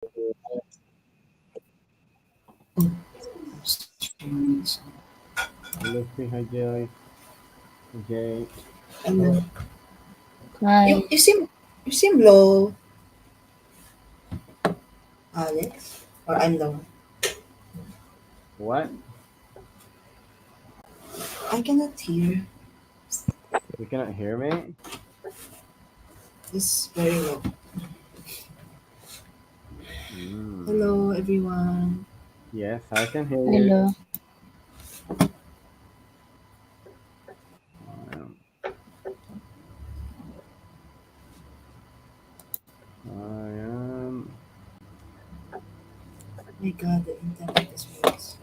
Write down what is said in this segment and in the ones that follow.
Let's say hi, Joy. Jay. Hello. You Hi. you seem you seem low, Alex. Or I'm low. What? I cannot hear. You cannot hear me? It's very low. Hello, Mm. everyone. Yes, I can hear you. Hello. Um, I am. My God, the internet is worse.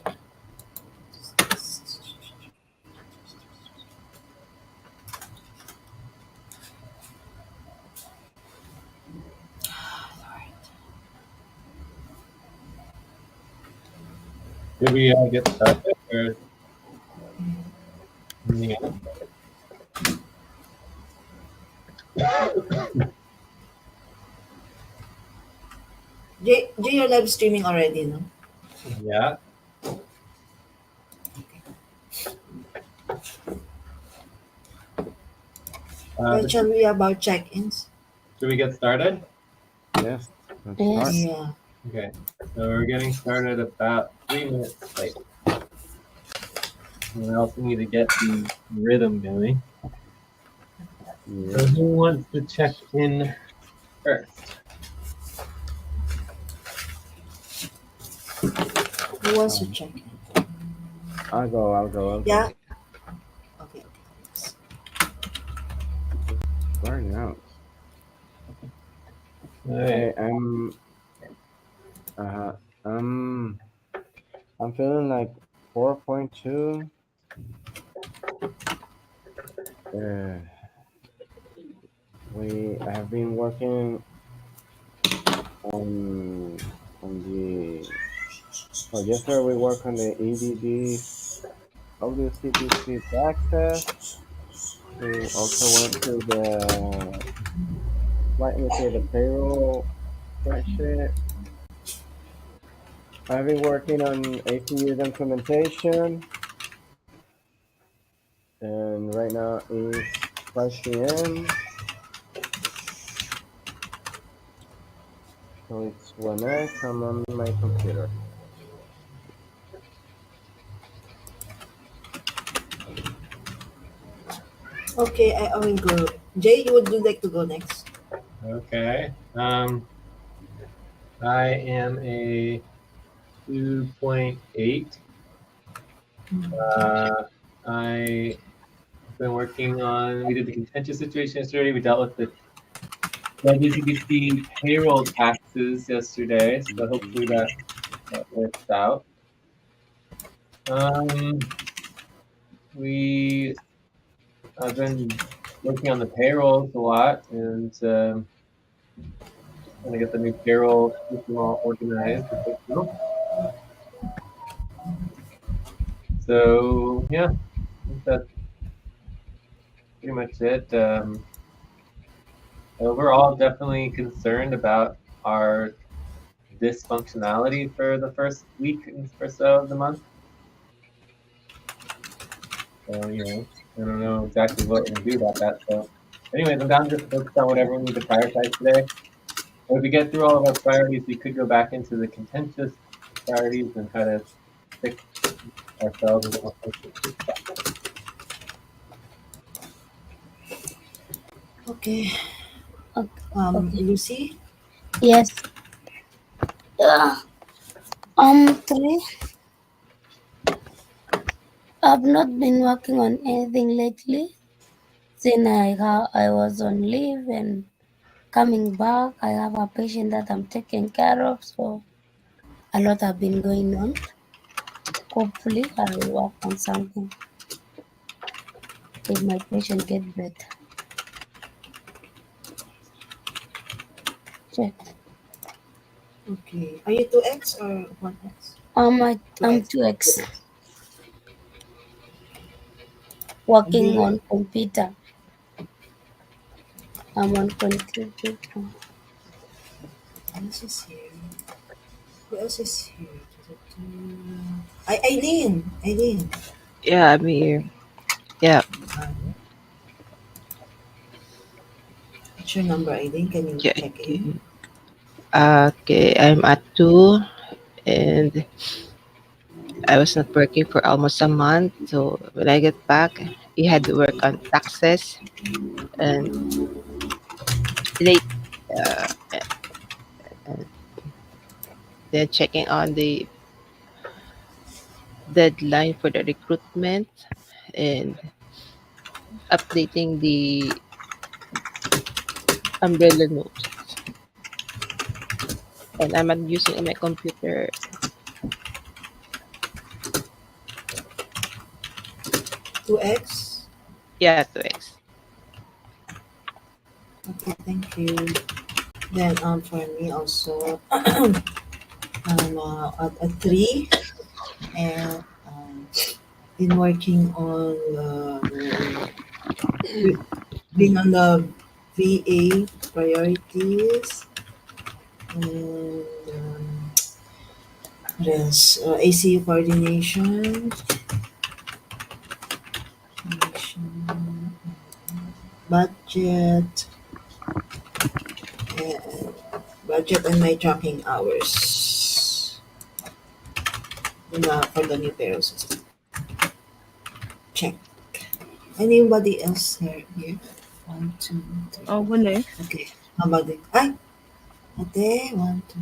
Did we get started? Or, yeah. Jay, you're live streaming already, no? Yeah. Well, shall we about check-ins? Should we get started? Yes, let's start. Yes. Yeah. Okay. So we're getting started about 3 minutes late. And we also need to get the rhythm going. Yes. So who wants to check in first? Who wants to Um, check in? I'll go. Yeah? Okay, okay. Starting out. All right. Okay, uh, um, I'm feeling like 4.2. Uh, I have been working on the. Well, yesterday we worked on the EDD WCDC access. We also went to slightly through the payroll spreadsheet. I've been working on APU's implementation, and right now is 5 p.m. So it's when I come on my computer. Okay, I will go. Jay, you would like to go next? Okay. I am a 2.8. Uh, I've been working on. We did the contentious situation yesterday. We dealt with the WCBC payroll taxes yesterday, so hopefully that works out. Um, we I've been working on the payrolls a lot and just trying to get the new payroll system all organized. So yeah, I think that's pretty much it. Overall, definitely concerned about our dysfunctionality for the first week or so of the month. So I don't know exactly what we're gonna do about that. So, anyways, I'm down just to focus on whatever we need to prioritize today. If we get through all of our priorities, we could go back into the contentious priorities and try to fix ourselves and get more focused. Okay. Okay. Okay. Lucy? Yes. Three. I've not been working on anything lately. Since I was on leave and coming back, I have a patient that I'm taking care of, so a lot have been going on. Hopefully, I will work on something if my patient get better. Check. Okay. Are you 2X or 1X? I'm 2X. 2x 2X. Do working you, on computer. I'm on computer. this is here. Who else is here? Eileen. Eileen. Yeah, I'm here. Yeah. What's your number, Eileen? Can you Yeah. check in? Okay. Okay. I'm at two, and I was not working for almost a month. So when I get back, he had to work on taxes and late. Uh, and then checking on the deadline for the recruitment and updating the umbrella notes. And I'm not using my computer. 2x? Yeah, to X. Okay, thank you. Then for me also, I'm at 3 and been working on being on the VA priorities and what else? ACU coordination, budget, and budget and my tracking hours for the new payroll system. Check. Anybody else here? One, two, three. I'll go next. Okay. How about it? Ay, ate. One, two.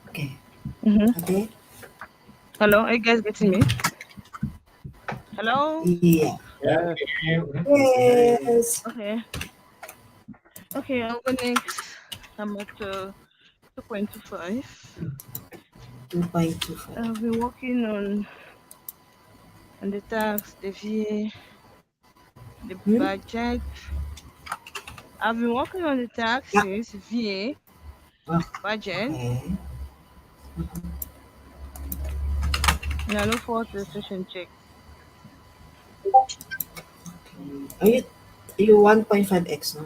Okay. Mm-hmm. Ate? Hello, are you guys getting me? Hello? Yeah. Yeah, Yeah. we can hear you. Yes. Okay. Okay, I'll go next. I'm at 2.25. 2.25. I've been working on the tax, the VA, the Hmm? budget. I've been working on the Yeah. taxes, VA, Oh, budget, okay. and I look forward to the session check. Are you 1.5x, no?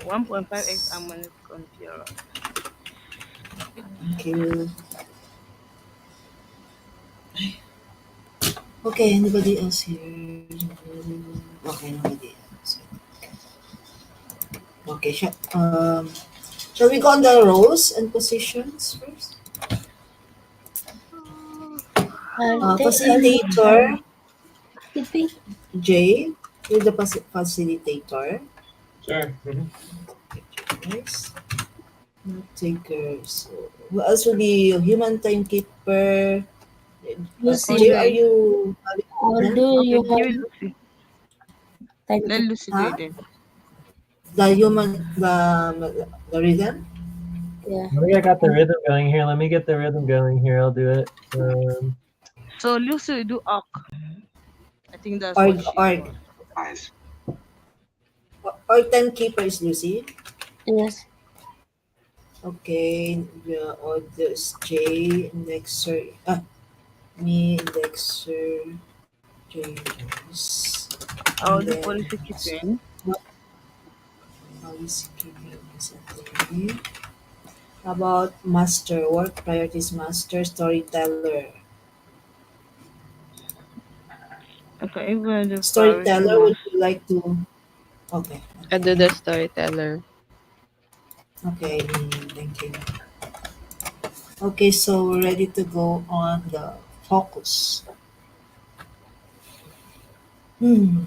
1.5x, 1.5x. I'm on the computer. Thank you. Okay, anybody else here? Okay, nobody else. Okay, shall we go on the roles and positions first? Facilitator, Tipping. Jay. You're the facilitator. Sure. Nice. Note takers. Who else will be human timekeeper? Oh, Jay, Lucy, are Jay. you? I'll Huh? do Okay, you give have it Lucy. time Let to Lucy do Huh? it then. The rhythm. yeah. I think I got the rhythm going here. Let me get the rhythm going here. I'll do it. So Lucy will do arc. I think that's what Org, she org. wants. Org timekeeper is Lucy. Yes. Okay, the orders J, indexer, me, indexer, James, I'll and do then policy keeping. what policy keeping is okay. How about master, work priorities master, storyteller. Okay, even the priority Storyteller, would must. you like to? Okay, I do the okay, storyteller. okay, thank you. Okay, so we're ready to go on the focus. Hmm.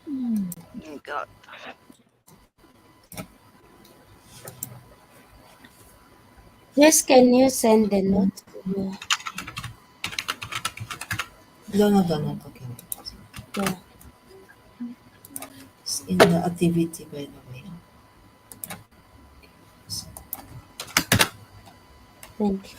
Oh God. Yes, can you send the note to me? Don't, okay. Yeah. It's in the activity, by the way. Thank you.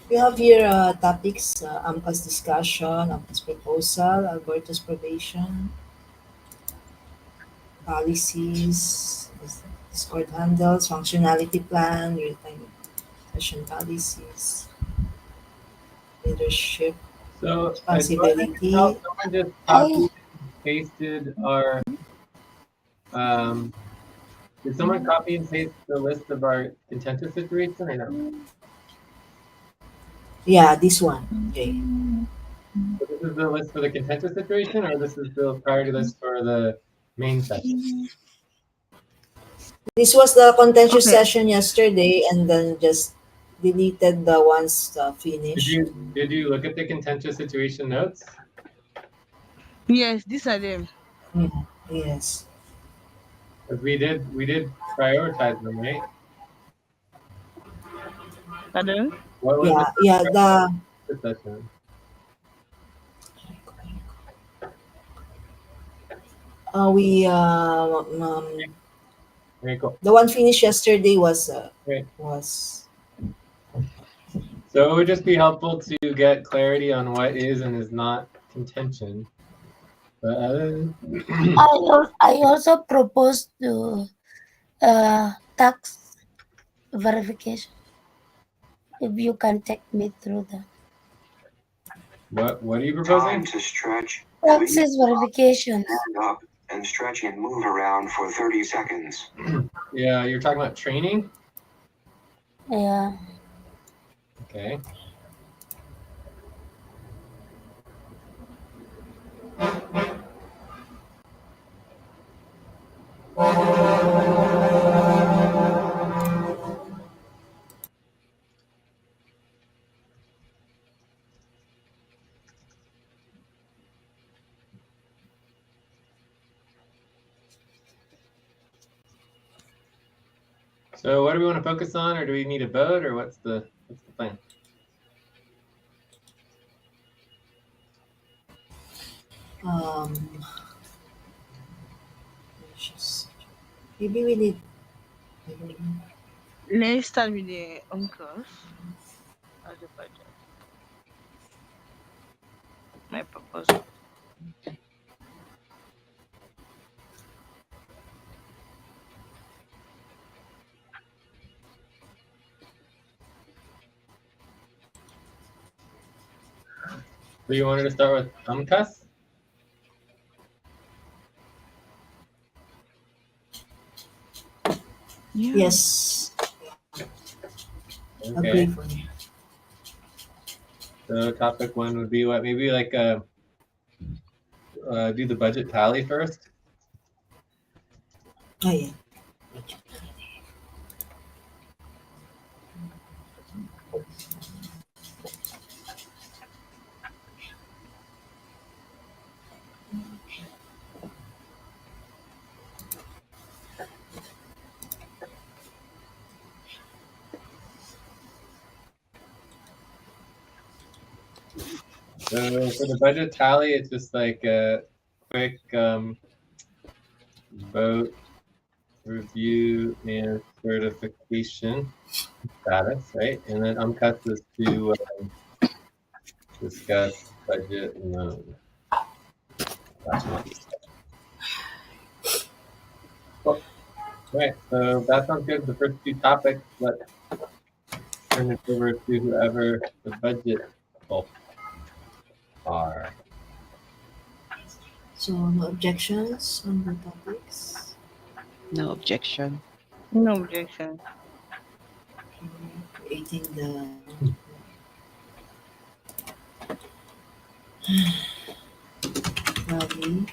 We have here topics, AMCA's discussion, AMCA's proposal, Alberto's probation, policies, Discord handles, functionality plan, real-time session policies, leadership. So as far as I can tell, responsibility. someone just I copied and pasted our. Did someone copy and paste the list of our contentious situation or no? Yeah, this one. Okay. So this is the list for the contentious situation, or this is the priority list for the main session? This was the contentious Okay. session yesterday, and then just deleted the ones Did finished. you look at the contentious situation notes? Yes, these are them. Yeah. Yes. Because we did prioritize them, right? Pardon? What was the Yeah. Yeah. The first session? we Very cool. the one finished yesterday Great. was So it would just be helpful to get clarity on what is and is not contention. But I also proposed to tax verification. If you can take me through that. what are you proposing? Time to stretch. Taxes verifications. Stand up and stretch and move around for 30 seconds. Yeah, you're talking about training? Yeah. Okay. So what do we want to focus on, or do we need a vote, or what's the plan? um maybe we need, I don't know. Let's start with the uncles as the budget. My proposal. So you wanted to start with UMCUS? Yeah. Yes. Okay. Agree for me. So topic one would be what? Maybe like do the budget tally first. Oh yeah. So for the budget tally, it's just like a quick vote, review, and certification status, right? And then UMCUS is to discuss budget loan. Cool. Right, so that sounds good. The first two topics, let's turn it over to whoever the budget folks are. So no objections on the topics. No objection. No objection. Creating the lobby.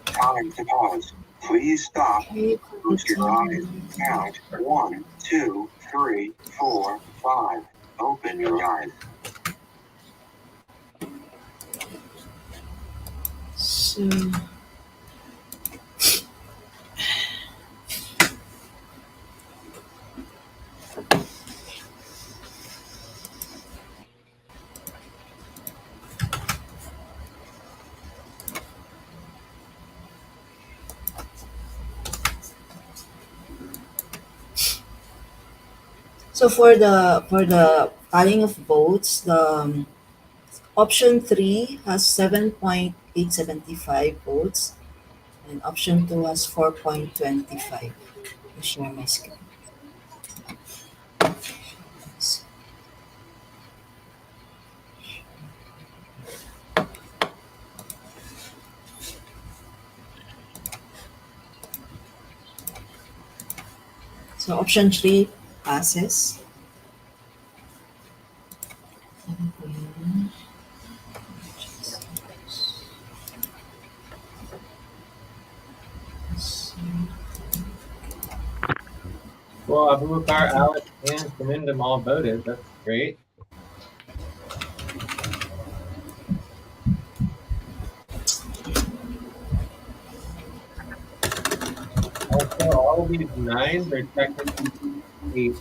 Time to pause. Please stop. Okay, Close your eyes. Count 1, 2, 3, 4, 5. Open your eyes. so so for the tallying of votes, the option 3 has 875 votes, and option 2 has 4.25. I'll share my screen. So option 3 passes. Well, Abubakar, Alex, and Samindam all voted. That's great. Also, all of these 9s are technically 8.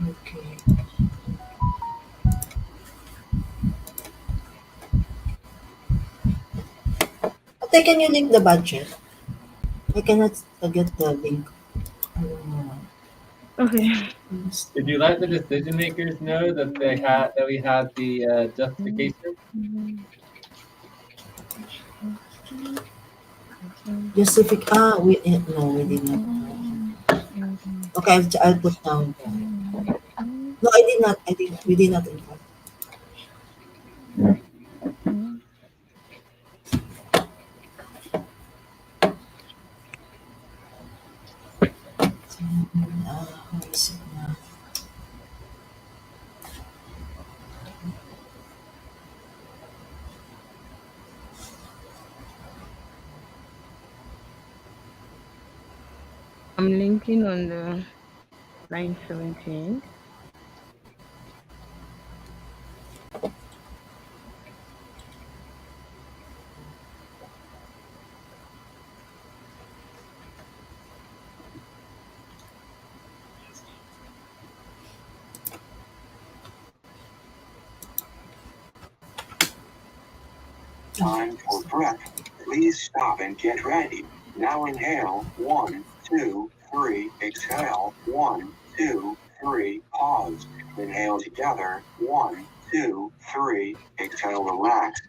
Okay. Okay, can you link the budget? I cannot get the link. Okay. Did you let the decision makers know that we had the justification? No, we did not. Okay, I'll put down the. No, I did not. We did not inform. Where is it now? I'm linking on the line 17. Time for breath. Please stop and get ready. Now inhale. 1, 2, 3. Exhale. 1, 2, 3. Pause. Inhale together. 1, 2, 3. Exhale, relax.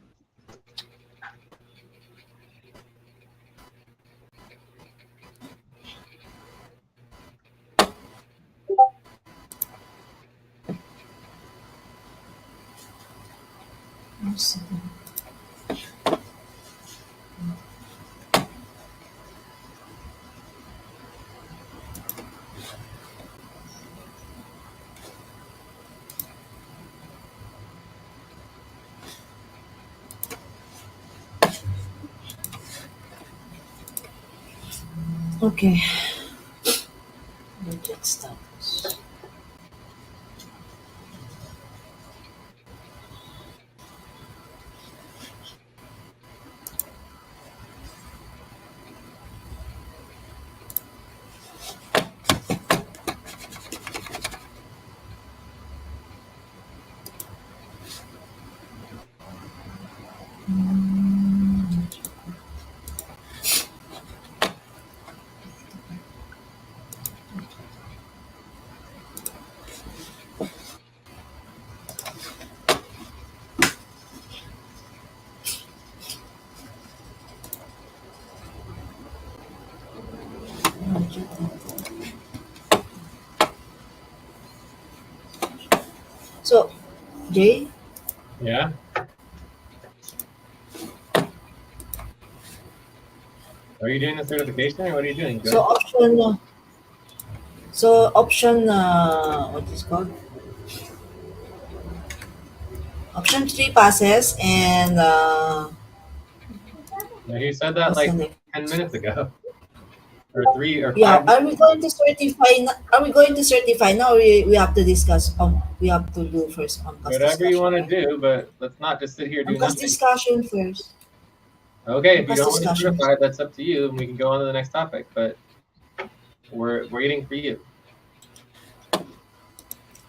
Okay. Budget status. So, Jay, Yeah. Are you doing the certification or what are you doing, so Joy? option, what is called? Option 3 passes, and Now, you said that what's the like next? 10 minutes ago, or 3 or Yeah, 5 minutes ago. are we going to certify now? We have to discuss. We have to do first on Whatever you discussion, want to right? do, but let's not just sit here do nothing. Discussion first. Okay, if you don't want to Discussion. certify, that's up to you, and we can go on to the next topic. But we're waiting for you.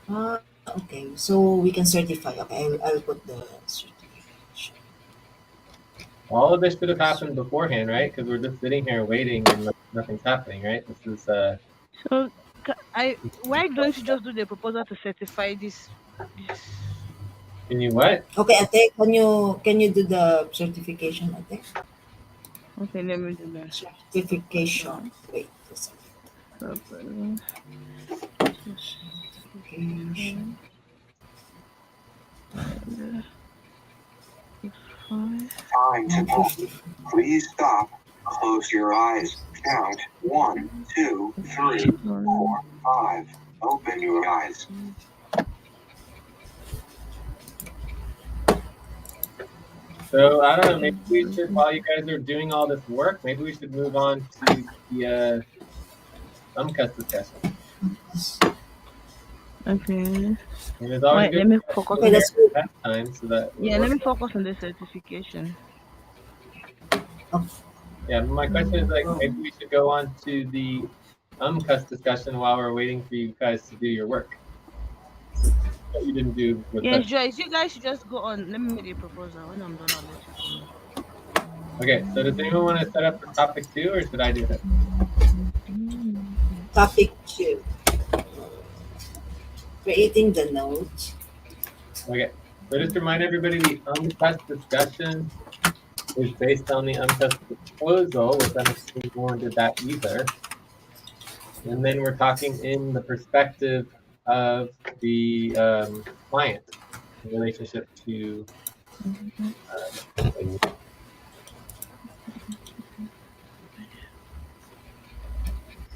Okay, so we can certify. Okay, I will put the certification. All of this should have happened beforehand, right? Because we're just sitting here waiting and nothing's happening, right? This is So why don't you just do the proposal to certify this? Can you what? Okay, Ate, can you do the certification, Ate? Okay, let me do that. Certification. Wait a second. Properly. Certification. And five. Time to pause. 154. Please stop. Close your eyes. Count 1, 2, 3, 4, 5. Open your eyes. So I don't know. Maybe we should, while you guys are doing all this work, maybe we should move on to the UMCUS discussion. Okay. And it's always Wait, good let me to focus Okay, on. that's good. that time so that we're Yeah, let me working. focus on the certification. Okay. Yeah, my question is like maybe we should go on to the UMCUS discussion while we're waiting for you guys to do your work that you didn't do with Yes, us. Joyce, you guys should just go on. Let me make a proposal. When I'm done, I'll let you follow. Okay, so does anyone want to set up for topic 2 or should I do it? Topic 2. Creating the note. Okay, so just to remind everybody, the UMCUS discussion is based on the UMCUS proposal, which I'm assuming no one did that either. And then we're talking in the perspective of the client in relationship to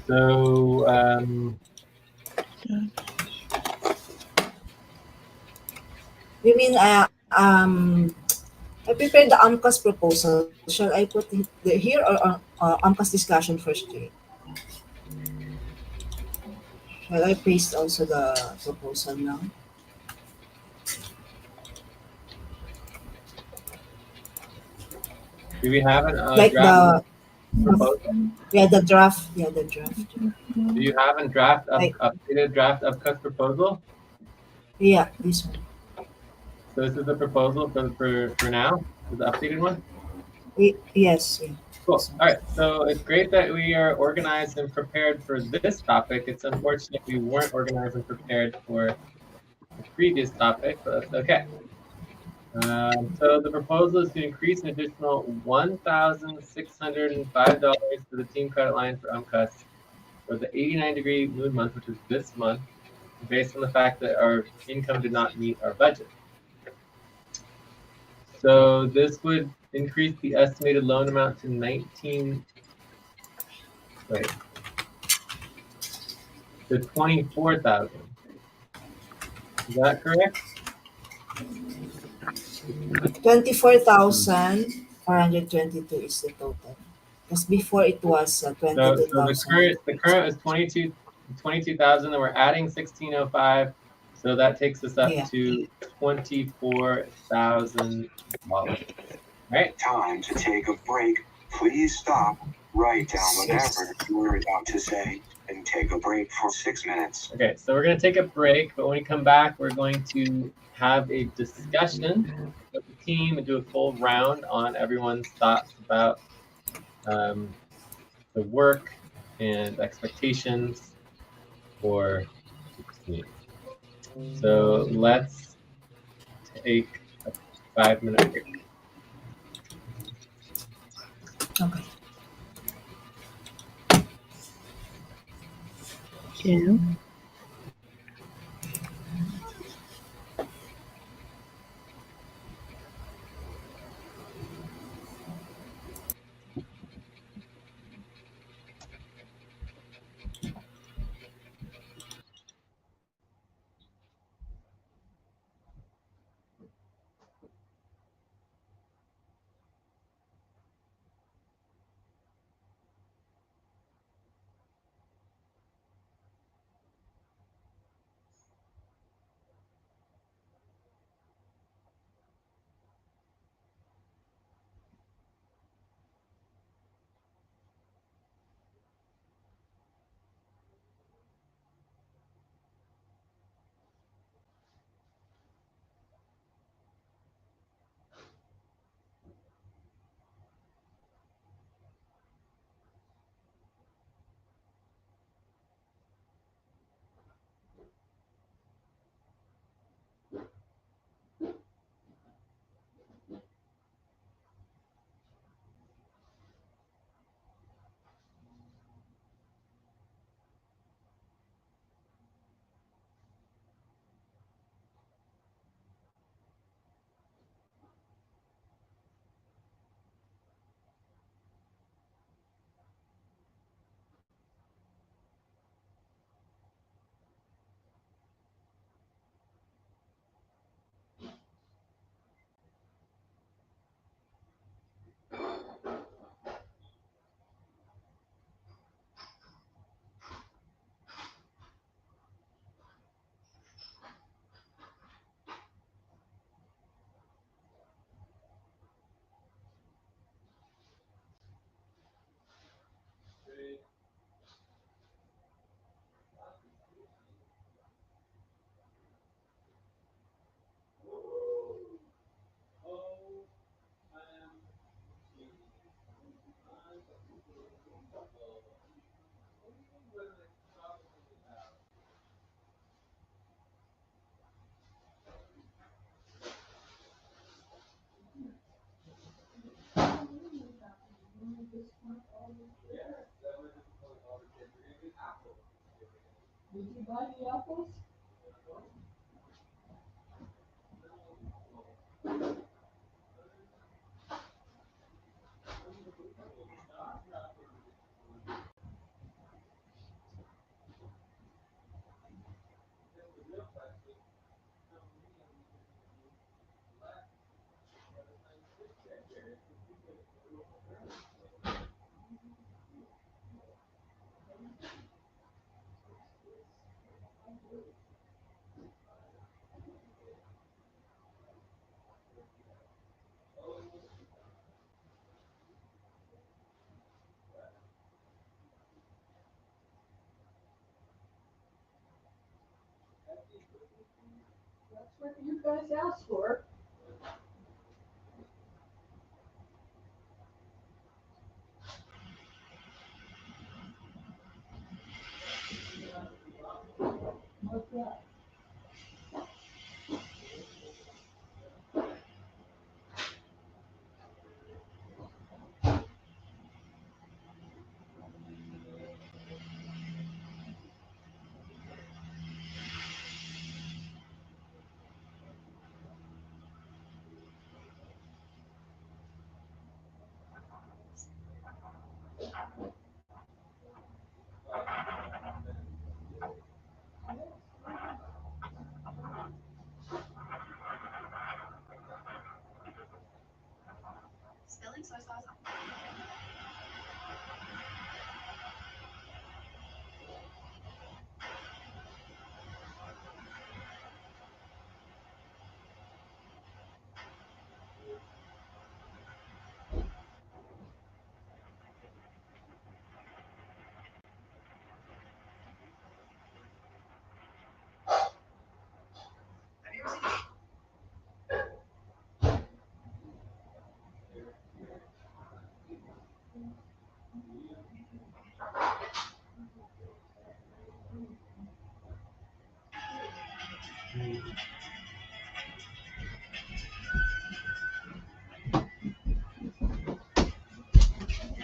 so You mean I prepared the AMCAS proposal. Shall I put it here or AMCAS discussion first, Jay? Shall I paste also the proposal now? do we have a Like draft the proposal? yeah the draft, yeah, the draft. Do you have a draft of Like updated draft UMCUS proposal? yeah, this one. So this is the proposal for now, is the updated one. Yes, yeah. Cool. This one. All right. So it's great that we are organized and prepared for this topic. It's unfortunate we weren't organized and prepared for the previous topic, but that's okay. So the proposal is to increase an additional $1,605 to the team credit line for UMCUS for the 89-degree moon month, which is this month, based on the fact that our income did not meet our budget. So this would increase the estimated loan amount to 24,000. Is that correct? 24,422 is the total. Because before it was So the 22,000. current is 22,000, and we're adding 1,605. So that takes us up Yeah. to $24,000. Right? Time to take a break. Please stop. Write down whatever you're about to say and take a break for 6 minutes. Okay, so we're going to take a break, but when we come back, we're going to have a discussion with the team and do a full round on everyone's thoughts about the work and expectations for the team. So let's take a 5-minute break. Okay. Yeah.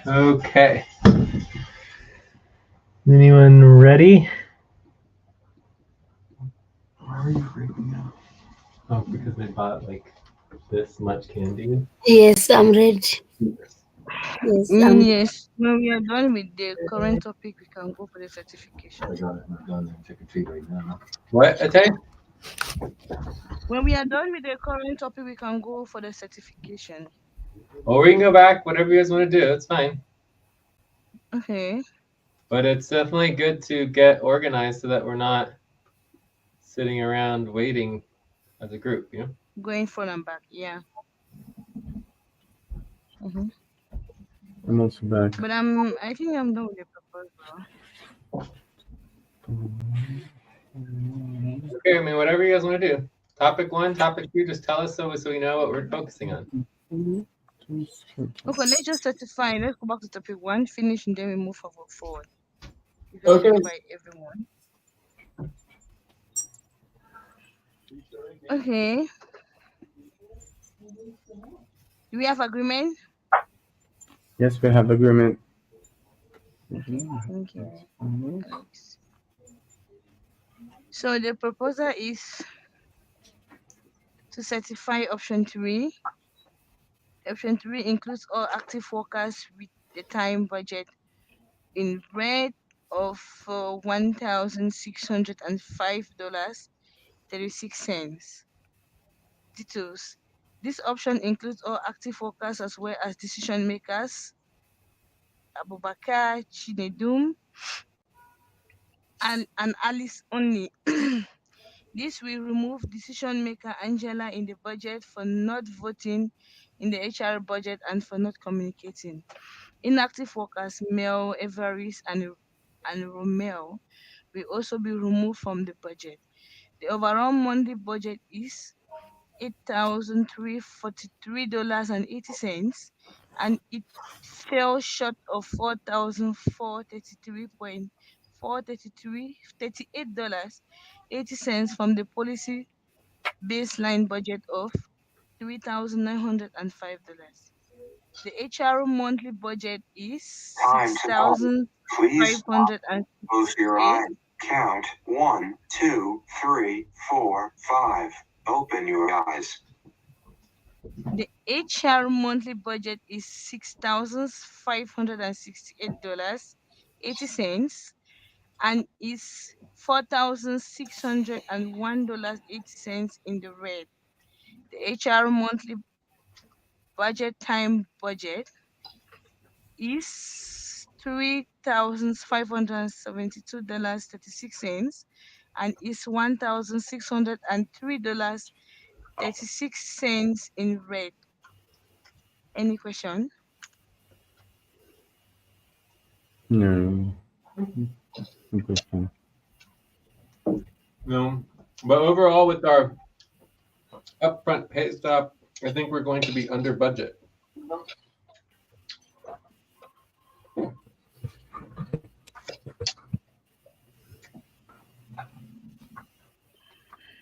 Okay. Anyone ready? Why are you freaking out? Oh, because they bought like this much candy. Yes, I'm ready. Yes, Yes. When we are done with the current topic, we can go for the certification. I got it. I'm done and take a treat right now. What, Ate? When we are done with the current topic, we can go for the certification. Well, we can go back, whatever you guys want to do. It's fine. Okay. But it's definitely good to get organized so that we're not sitting around waiting as a group, you know? Going front and back. Yeah. Mm-hmm. I'm also back. But I think I'm done with the proposal. Okay, I mean, whatever you guys want to do. Topic 1, topic 2, just tell us so we know what we're focusing on. Okay, let's just certify. Let's go back to topic 1, finish, and then we move forward. If Okay. okay by everyone. Okay. Do we have agreement? Yes, we have agreement. Okay. Alex. So the proposal is to certify option 3. Option 3 includes all active workers with the time budget in red of $1,605.36. Details. This option includes all active workers as well as decision makers, Abubakar, Chinedum, and Alice only. This will remove decision maker Angela in the budget for not voting in the HR budget and for not communicating. Inactive workers Mel, Everest, and Romeo will also be removed from the budget. The overall monthly budget is $8,343.80, and it fell short of $38.80 from the policy baseline budget of $3,905. The HR monthly budget is Time to pause. Please stop. Close your 6,568. eyes. Count 1, 2, 3, 4, 5. Open your eyes. The HR monthly budget is $6,568.80 and is $4,601.80 in the red. The HR monthly budget time budget is $3,572.36 and is $1,603.36 in red. Any question? No. Interesting. No, but overall, with our upfront pay stuff, I think we're going to be under budget.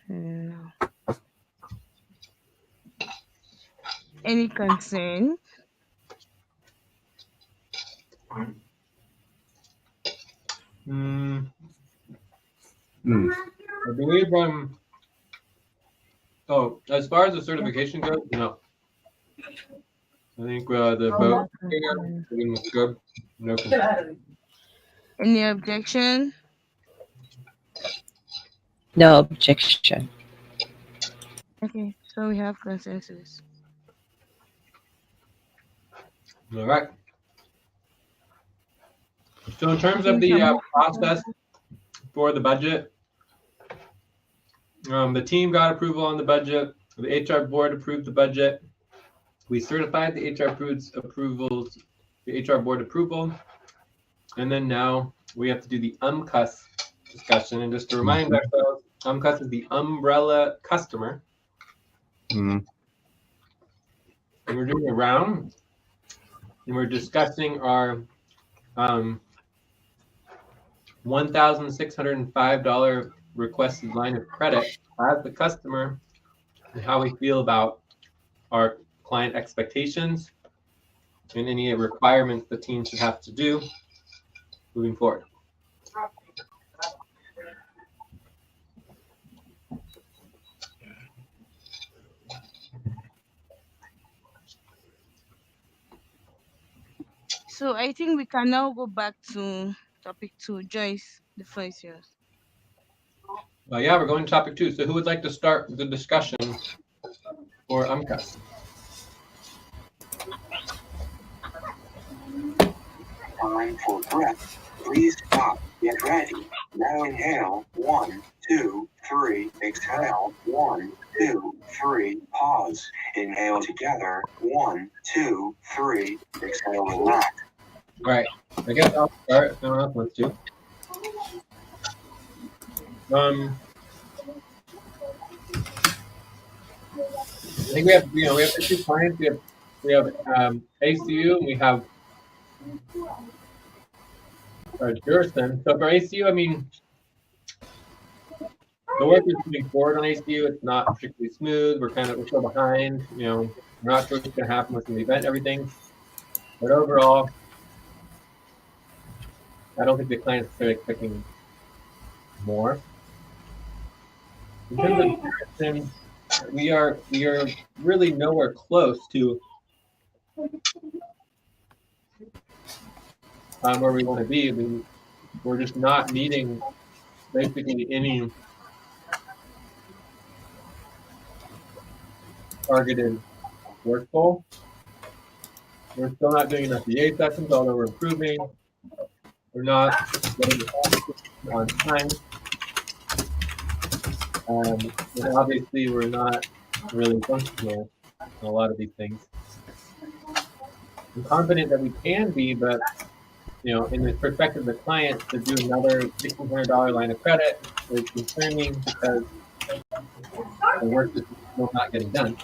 No. Any concern? Mm. I believe oh, as far as the certification goes, no. I think the vote here was good. No concern. Any objection? No objection. Okay, so we have consensus. All right. So in terms Okay, of we can the move process for the budget, the team got approval on the budget. The HR board approved the budget. We certified the HR approvals, the HR board approval, and then now we have to do the UMCUS discussion. And just to remind ourselves, UMCUS is the umbrella customer. Mm. And we're doing a round, and we're discussing our $1,605 requested line of credit as the customer and how we feel about our client expectations and any requirements the team should have to do moving forward. So I think we can now go back to topic 2. Joyce, the floor is yours. Yeah, we're going to topic 2. So who would like to start the discussion for UMCUS? Time for breath. Please stop. Get ready. Now inhale. 1, 2, 3. Exhale. 1, 2, 3. Pause. Inhale together. 1, 2, 3. Exhale. Relax. All right. I guess I'll start if no one else wants to. I think we have the 2 clients. We have ACU and we have Juristen. So for ACU, I mean, the work is moving forward on ACU. It's not particularly smooth. We're still behind. We're not sure what's going to happen with the event, everything. But overall, I don't think the client's necessarily expecting more. In terms of Juristen, we are really nowhere close to where we want to be. I mean, we're just not meeting basically any targeted work goal. We're still not doing enough VA sessions, although we're improving. We're not getting on time. And obviously, we're not really functional in a lot of these things. I'm confident that we can be, but in the perspective of the client, to do another $1,600 line of credit is concerning because the work is still not getting done.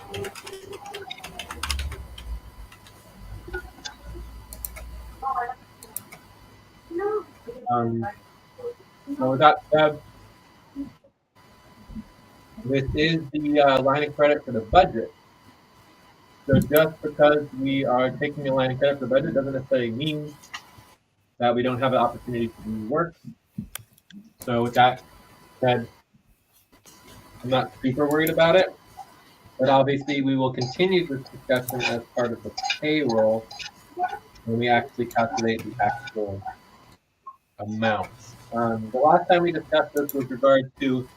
So with that said, this is the line of credit for the budget. So just because we are taking a line of credit for the budget doesn't necessarily mean that we don't have the opportunity to do work. So with that said, I'm not super worried about it, but obviously we will continue this discussion as part of the payroll when we actually calculate the actual amounts. The last time we discussed this with regard to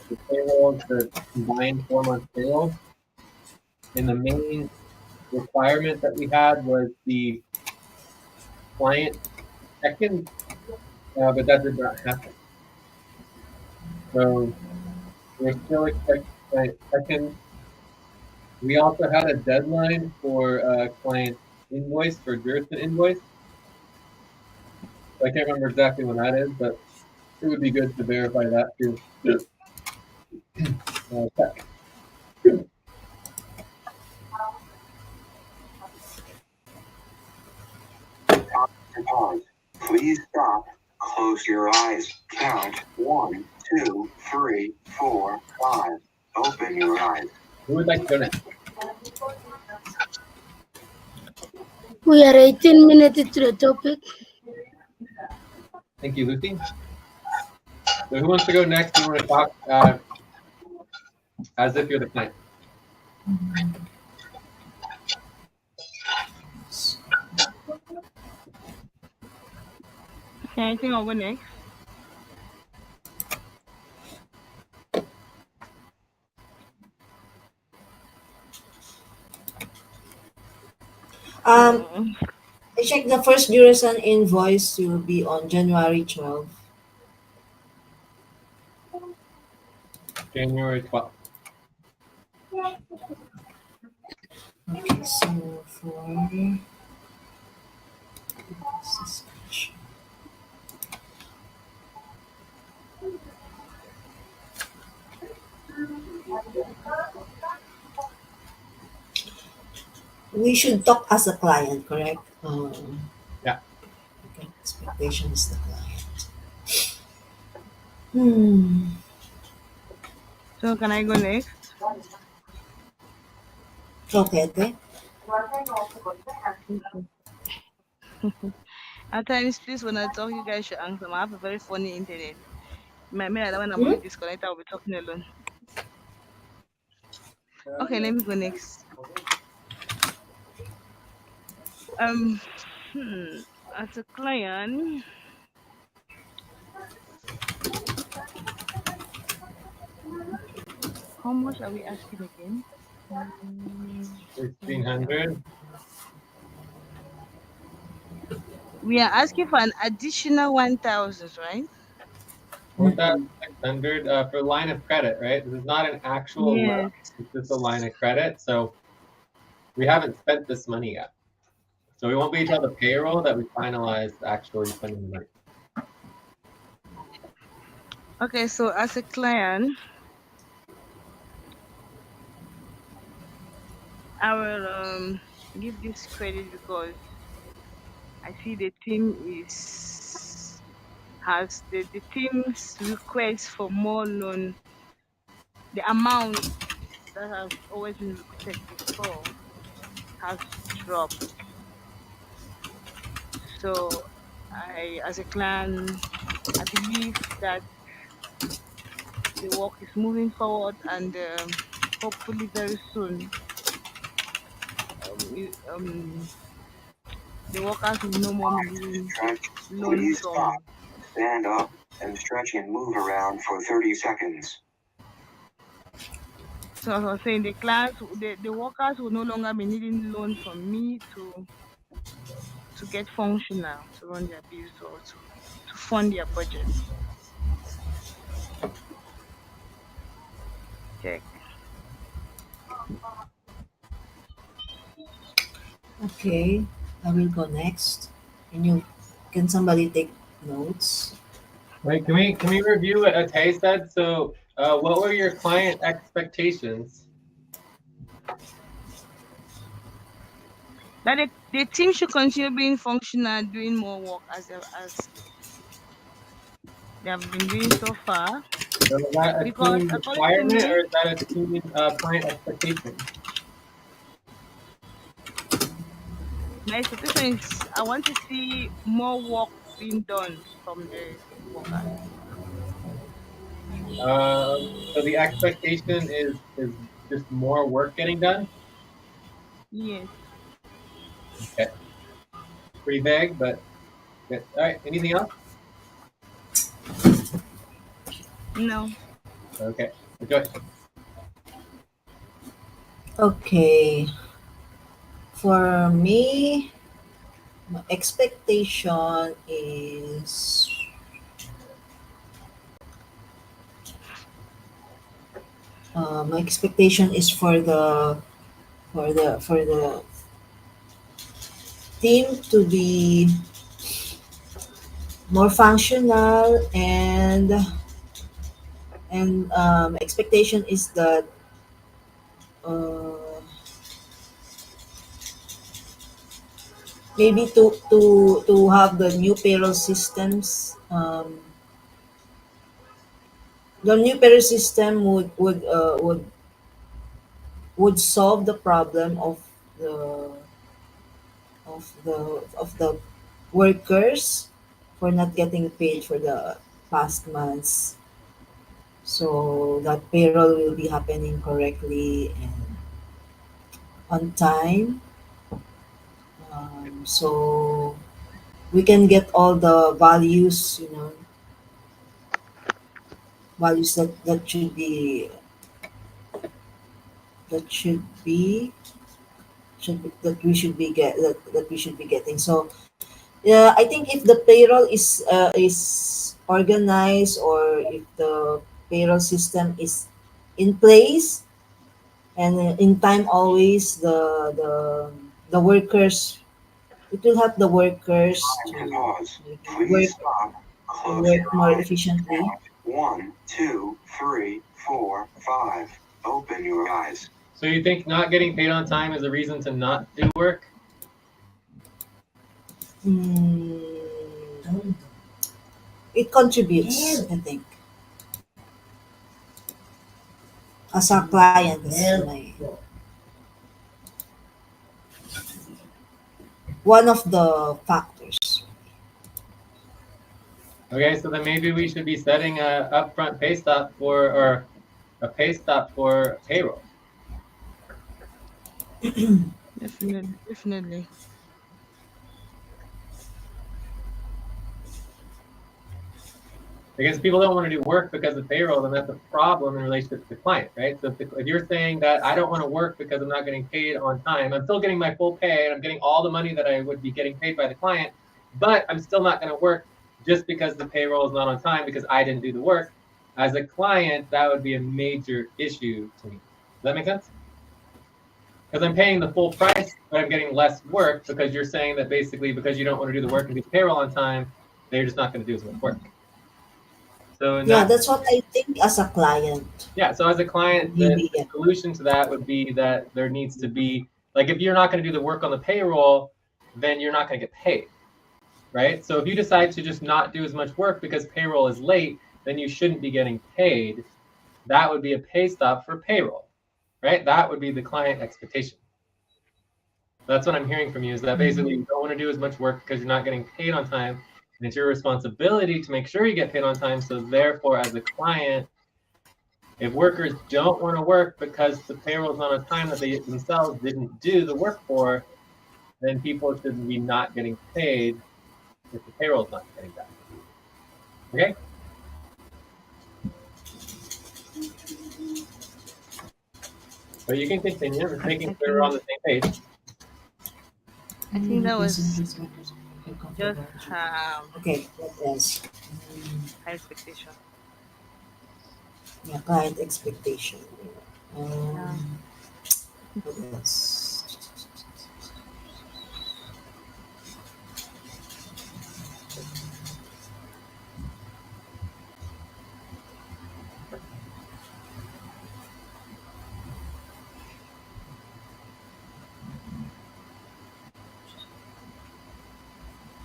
the payroll, the combined 4 month payroll, and the main requirement that we had was the client second, but that did not happen. So we're still expecting client second. We also had a deadline for client invoice for jurisdiction invoice. I can't remember exactly when that is, but it would be good to verify that too. Check. Pause. Please stop. Close your eyes. Count 1, 2, 3, 4, 5. Open your eyes. Who would like to go next? We are 18 minutes into the topic. Thank you, Lucy. So who wants to go next? You want to talk as if you're the client? Okay, I think I'll go next. I checked the first duration invoice will be on January 12th. January 12th. Okay, so for we should talk as a client, correct? Yeah. Okay, expectation is the client. Hmm. So can I go next? Okay, okay. At times, please, when I talk, you guys should answer. I have a very funny internet. Maybe when I'm Hmm? only disconnected, I'll be talking alone. Okay, let me go next. Um, hmm, as a client, how much are we asking again? 1,600. We are asking for an additional 1,000, right? 1,600 for line of credit, right? This is not an actual loan. Yes. It's just a line of credit. So we haven't spent this money yet. So it won't be until the payroll that we finalize actually spending the money. Okay, so as a client, I will give this credit because I see the team has the team's request for more loan. The amount that has always been requested before has dropped. So as a client, I believe that the work is moving forward, and hopefully very soon, the workers will no more be needing Stretch. loan Please stop. from. Stand up and stretch and move around for 30 seconds. So as I was saying, the workers will no longer be needing loan from me to get functional, to run their bills, or to fund their budget. Check. Okay, I will go next. Can somebody take notes? Wait, can we review what Atay said? So what were your client expectations? That the team should continue being functional, doing more work as they have been doing so far. So is that a Because team according to requirement or me, is that a team client expectation? my expectation is I want to see more work being done from the workers. So the expectation is just more work getting done. Yes. Okay, pretty vague, but good. All right. Anything else? No. Okay, Joyce. Okay. For me, my expectation is for the team to be more functional, and expectation is that uh, maybe to have the new payroll systems. The new payroll system would solve the problem the of the workers for not getting paid for the past months, so that payroll will be happening correctly and on time, so we can get all the values, values that that we should be getting. So yeah, I think if the payroll is organized, or if the payroll system is in place and in time, always the workers, it will help the workers Time to to pause. maybe Please stop. Close your work more eyes. efficiently. Count 1, 2, 3, 4, 5. Open your eyes. So you think not getting paid on time is a reason to not do work? Mm, it contributes, I think, as a client. That's one of the factors. Okay, so then maybe we should be setting a upfront pay stop for or a pay stop for payroll. Definitely. Definitely. Because people don't want to do work because of payroll, then that's a problem in relationship to the client, right? So if you're saying that I don't want to work because I'm not getting paid on time, I'm still getting my full pay and I'm getting all the money that I would be getting paid by the client, but I'm still not going to work just because the payroll is not on time because I didn't do the work. As a client, that would be a major issue to me. Does that make sense? Because I'm paying the full price, but I'm getting less work because you're saying that basically because you don't want to do the work and do the payroll on time, they're just not going to do as much work. So in Yeah, that that's what I think as a client. Yeah, so as a client, the Maybe, yeah. solution to that would be that there needs to be, like, if you're not going to do the work on the payroll, then you're not going to get paid, right? So if you decide to just not do as much work because payroll is late, then you shouldn't be getting paid. That would be a pay stop for payroll, right? That would be the client expectation. That's what I'm hearing from you, is that basically you don't want to do as much work because you're not getting paid on time, and it's your responsibility to make sure you get paid on time. So therefore, as a client, if workers don't want to work because the payroll is not on time that they themselves didn't do the work for, then people should be not getting paid if the payroll is not getting done. Okay? But you can continue. I'm just making I sure we're on think the same page. I think that was just Okay, what else? high expectation. Yeah, client expectation. Yeah. Um, what else?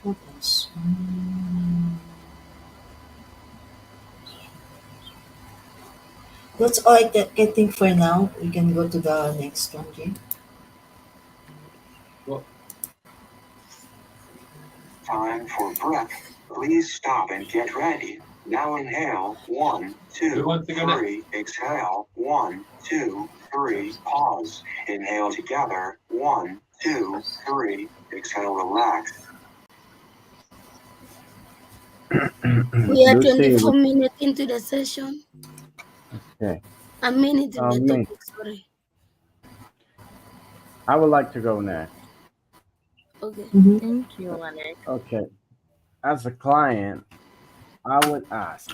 What else? That's all I think for now. We can go to the next one, Jay. Well, Time for breath. Please stop and get ready. Now inhale. 1, who 2, wants to go next? 3. Exhale. 1, 2, 3. Pause. Inhale together. 1, 2, 3. Exhale. Relax. We are Lucy, 24 minutes into the session. okay. A minute in the Me. topic, sorry. I would like to go next. Okay. Thank you, Alex. Okay. As a client, I would ask.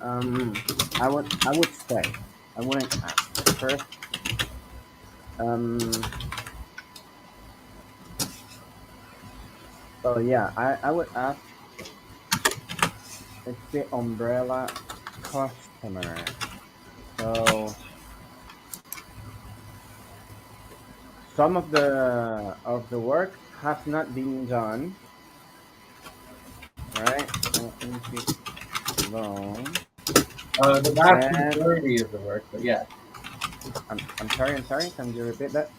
I would say. I wouldn't ask first. Um. So yeah, I would ask if the umbrella customer. So some of the work has not been done, right? Loan. The vast And majority of the work, but yeah, I'm sorry. Can you repeat that?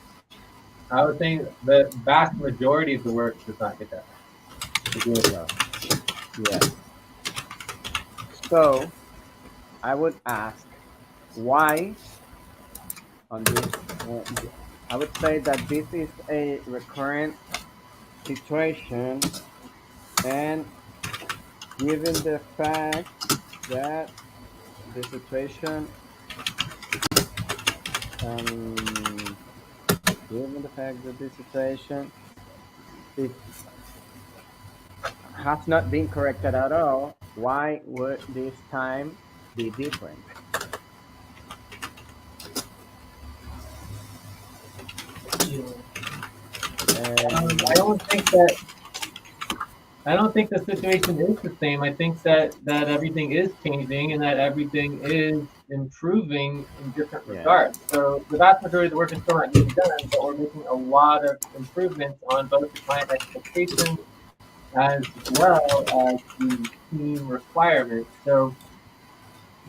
I would say the vast majority of the work does not get done. Yeah. Yeah. So I would ask why on this. I would say that this is a recurrent situation, and given the fact that the situation, um, given the fact that the situation it has not been corrected at all, why would this time be different? I And don't think that I don't think the situation is the same. I think that everything is changing and that everything is improving in different yeah, regards. So the vast majority of the work is still not getting done, but we're making a lot of improvements on both the client expectations as well as the team requirements. So,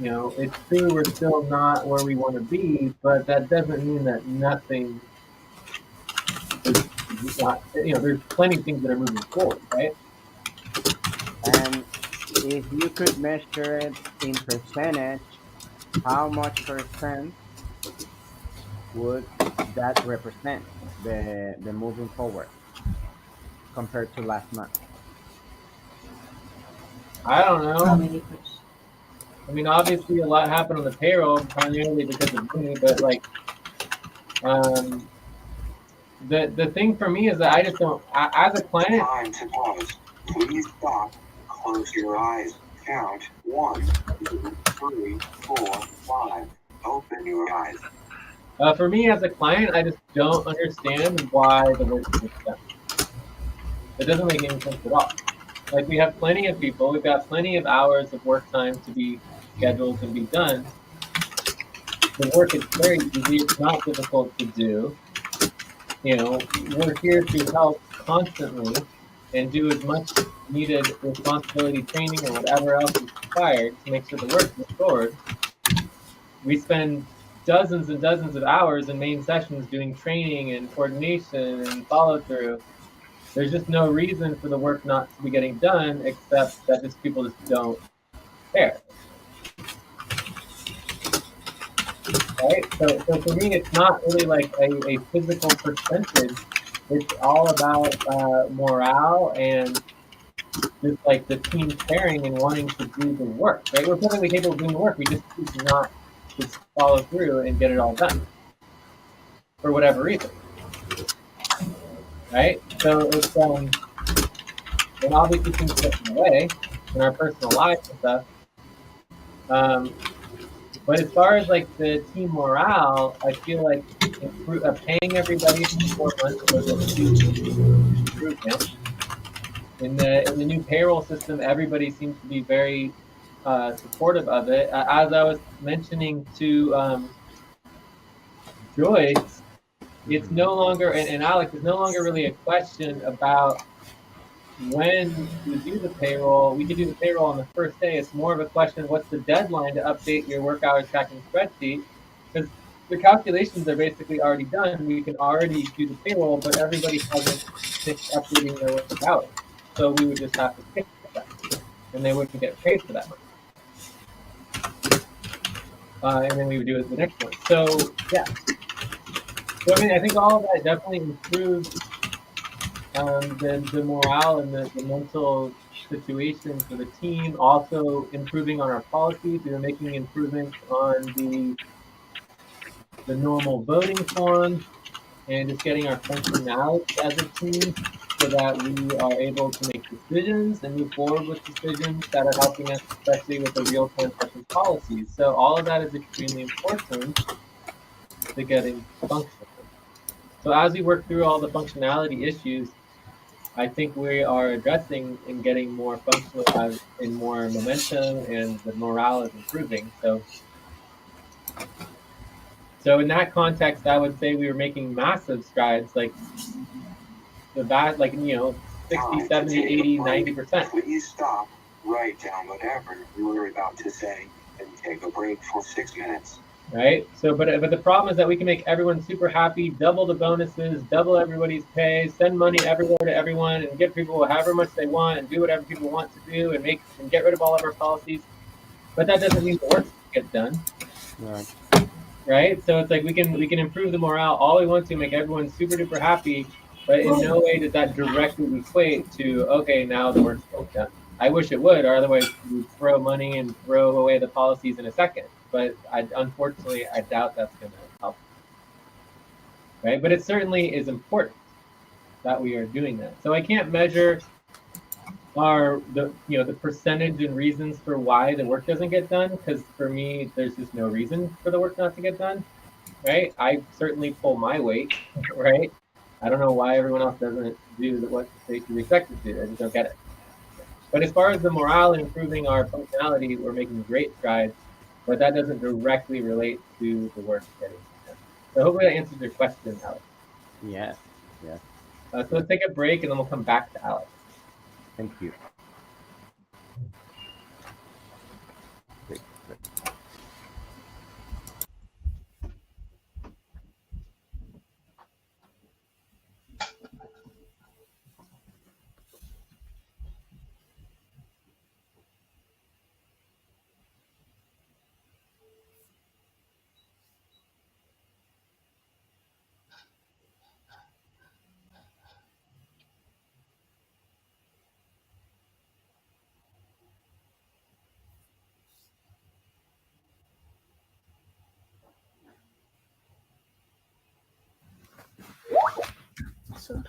it's true we're still not where we want to be, but that doesn't mean that nothing is not, there's plenty of things that are moving forward, right? and if you could measure it in percentage, how much percent would that represent the moving forward compared to last month? I don't How know. many questions? I mean, obviously, a lot happened on the payroll, primarily because of me. But like, um, the thing for me is that I just don't. As a client, Time to pause. Please stop. Close your eyes. Count 1, 2, 3, 4, 5. Open your eyes. for me as a client, I just don't understand why the work is done. It doesn't make any sense at all. Like we have plenty of people, we've got plenty of hours of work time to be scheduled and be done. The work is very easy. It's not difficult to do. We're here to help constantly and do as much needed responsibility training or whatever else is required to make sure the work moves forward. We spend dozens and dozens of hours in main sessions doing training and coordination and follow through. There's just no reason for the work not to be getting done except that just people just don't care. Right? So for me, it's not really like a physical percentage. It's all about morale and just like the team caring and wanting to do the work. Right? We're perfectly capable of doing the work. We just choose not to follow through and get it all done for whatever reason. Right? So it's and obviously things get in the way in our personal lives and stuff. But as far as like the team morale, I feel like paying everybody for 4 months was a huge improvement. In the new payroll system, everybody seems to be very supportive of it. As I was mentioning to Joyce, it's Mhm. no longer and Alex, it's no longer really a question about when we do the payroll, we can do the payroll on the first day. It's more of a question of what's the deadline to update your work hours tracking spreadsheet, because the calculations are basically already done. We can already do the payroll, but everybody hasn't finished updating their work hours. So we would just have to skip that, and they wouldn't get paid for that month. And then we would do it the next month. So yeah. So I mean, I think all of that definitely improves the morale and the mental situation for the team. Also improving on our policies. We were making improvements on the normal voting forms and just getting our functionality as a team so that we are able to make decisions and move forward with decisions that are helping us, especially with the real-time sessions policies. So all of that is extremely important to getting functional. So as we work through all the functionality issues, I think we are addressing and getting more functional as in more momentum, and the morale is improving. So in that context, I would say we were making massive strides, like like 60, Time to 70, take a 80, break. 90%. Please stop, write down whatever you were about to say, and take a break for 6 minutes. Right. So, but the problem is that we can make everyone super happy, double the bonuses, double everybody's pay, send money everywhere to everyone, and give people however much they want, and do whatever people want to do, and get rid of all of our policies. But that doesn't mean the work gets done. Right. Right? So it's like we can improve the morale all we want to, make everyone super duper happy, but in no way does that directly equate to okay, now the work's getting done. I wish it would, or otherwise we'd throw money and throw away the policies in a second. But unfortunately, I doubt that's going to help. Right? But it certainly is important that we are doing that. So I can't measure the percentage and reasons for why the work doesn't get done, because for me there's just no reason for the work not to get done. Right? I certainly pull my weight, right? I don't know why everyone else doesn't do what they should be expected to do. I just don't get it. But as far as the morale and improving our functionality, we're making great strides, but that doesn't directly relate to the work getting done. So hopefully that answers your question, Alex. Yes. Yes. So let's take a break and then we'll come back to Alex. Thank you. Great. Great. Sorry.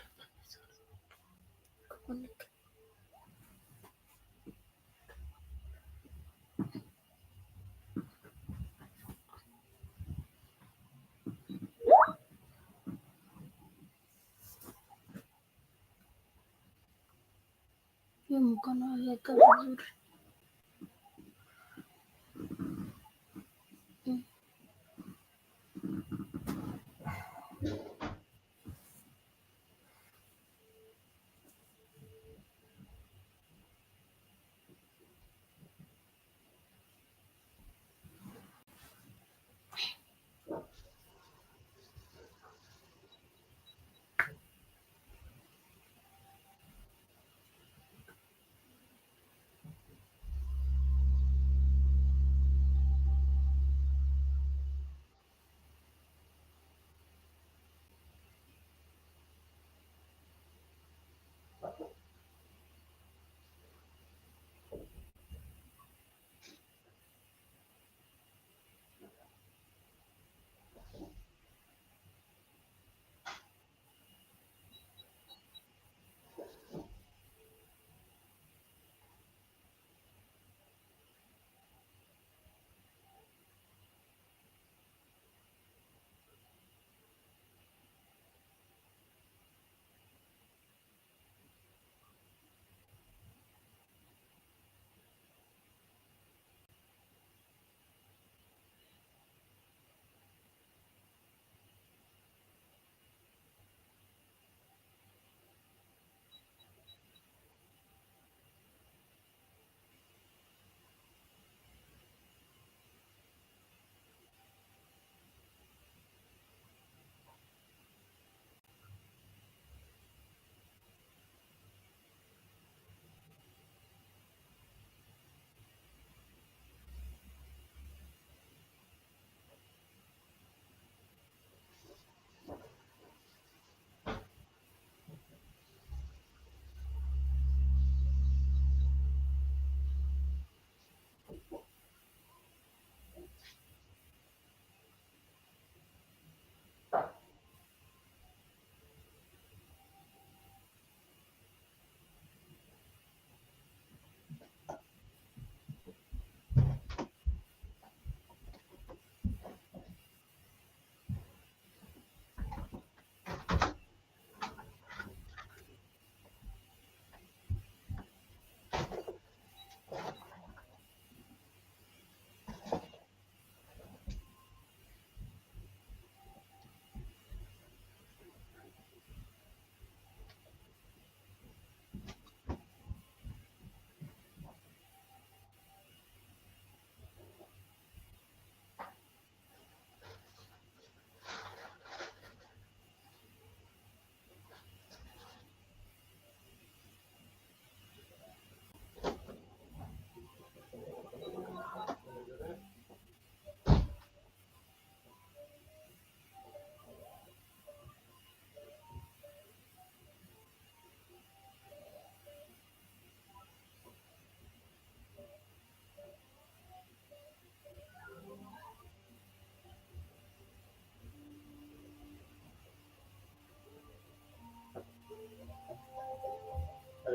Hiyo mkono weka vizuri.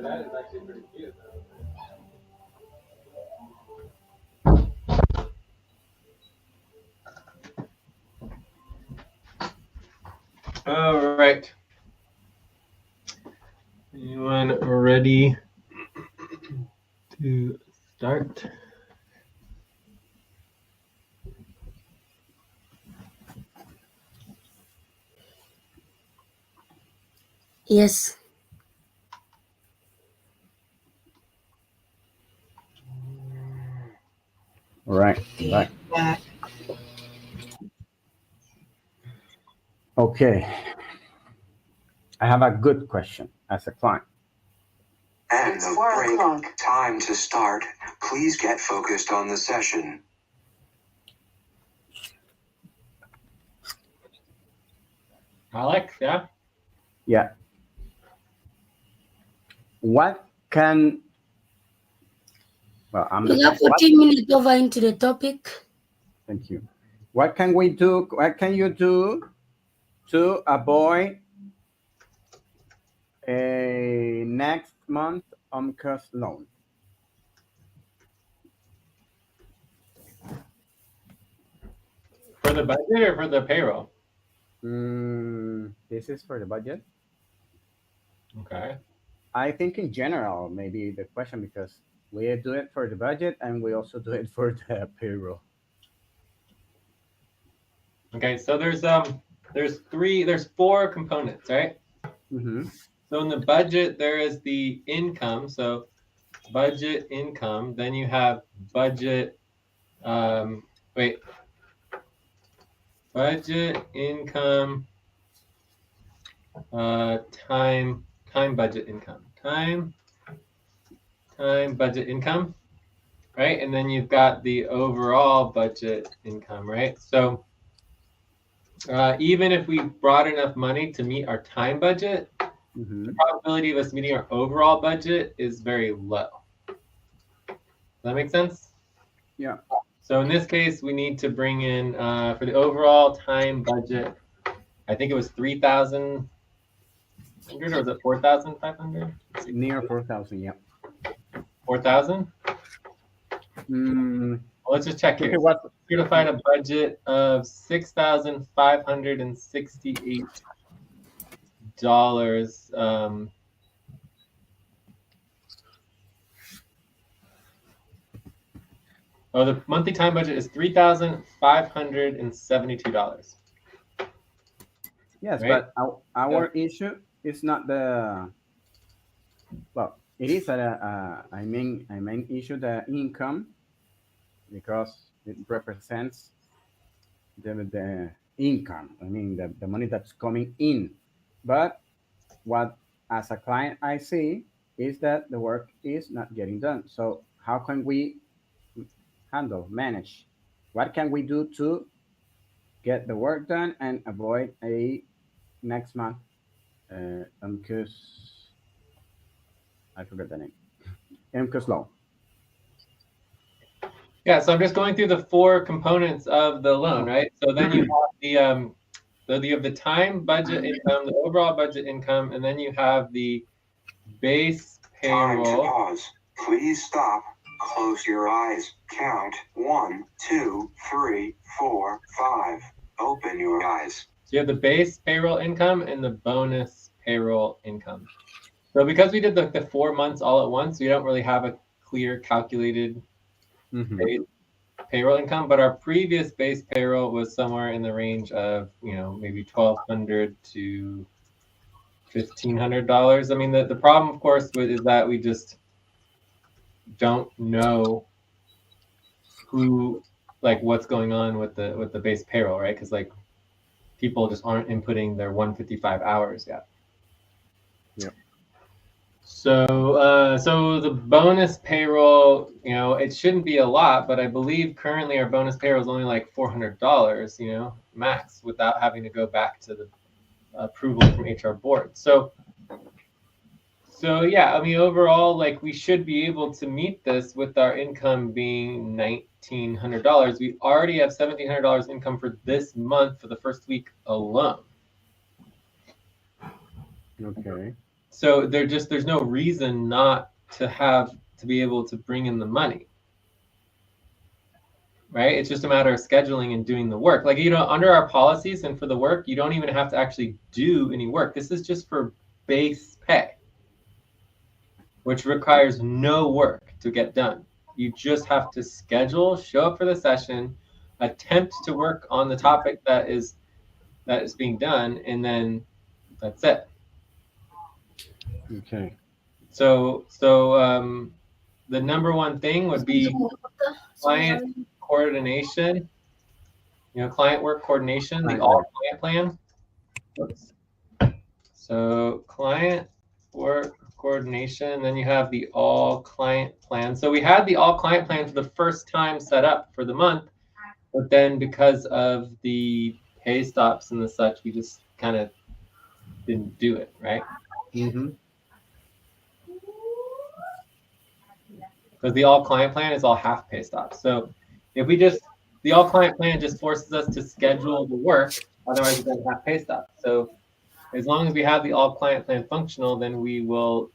That is actually pretty cute. All right. Anyone ready to start? Yes. All right. Okay. Back. Okay. I have a good question as a client. And the break. Time to start. Please get focused on the session. Alex, yeah? Yeah. What can well I'm the We have what 14 minutes over into the topic. thank you. What can we do? What can you do to avoid a next month UMCOS loan? For the budget or for the payroll? This is for the budget. Okay. I think in general, maybe the question because we do it for the budget and we also do it for the payroll. Okay, so there's four components, right? Mm-hmm. So in the budget, there is the income. So budget income. Then you have budget. Wait. Budget income. Time budget income. Time budget income. Right, and then you've got the overall budget income, right? So even if we brought enough money to meet our time budget, Mm-hmm. the probability of us meeting our overall budget is very low. Does that make sense? Yeah. So in this case, we need to bring in, for the overall time budget, I think it was 3,500 or was it 4,500? Near 4,000. Yeah. 4,000? Mm, Well, let's just check okay. here. What? We're going to find a budget of $6,568. The monthly time budget is $3,572. Yes, Right? but our issue is not the well. It is I mean issue the income because it represents the income. I mean the money that's coming in. But what as a client I see is that the work is not getting done. So how can we manage? What can we do to get the work done and avoid a next month because I forgot the name. MCOS loan. Yeah, so I'm just going through the four components of the loan, right? So then you have you have the time budget income, the overall budget income, and then you have the base Time to payroll. pause. Please stop. Close your eyes. Count 1, 2, 3, 4, 5. Open your eyes. So you have the base payroll income and the bonus payroll income. So because we did the 4 months all at once, we don't really have a clear calculated base payroll income, but our previous base payroll was somewhere in the range of, maybe $1,200 to $1,500. I mean, the problem, of course, is that we just don't know what's going on with the base payroll, right? Because people just aren't inputting their 155 hours yet. Yeah. So the bonus payroll, it shouldn't be a lot, but I believe currently our bonus payroll is only like $400, max, without having to go back to the approval from HR board. So yeah, I mean, overall, we should be able to meet this with our income being $1,900. We already have $1,700 income for this month for the first week alone. Okay. So there's no reason not to be able to bring in the money. Right? It's just a matter of scheduling and doing the work. Like, under our policies and for the work, you don't even have to actually do any work. This is just for base pay, which requires no work to get done. You just have to schedule, show up for the session, attempt to work on the topic that is being done, and then that's it. Okay. So the number one thing would be client coordination. Client work coordination, the all client plan. Oops. So client work coordination, then you have the all client plan. So we had the all client plan for the first time set up for the month, but then because of the pay stops and the such, we just kind of didn't do it, right? Mm-hmm. Because the all client plan is all half pay stops. So if the all client plan just forces us to schedule the work, otherwise we're going to have pay stops. So as long as we have the all client plan functional, then we will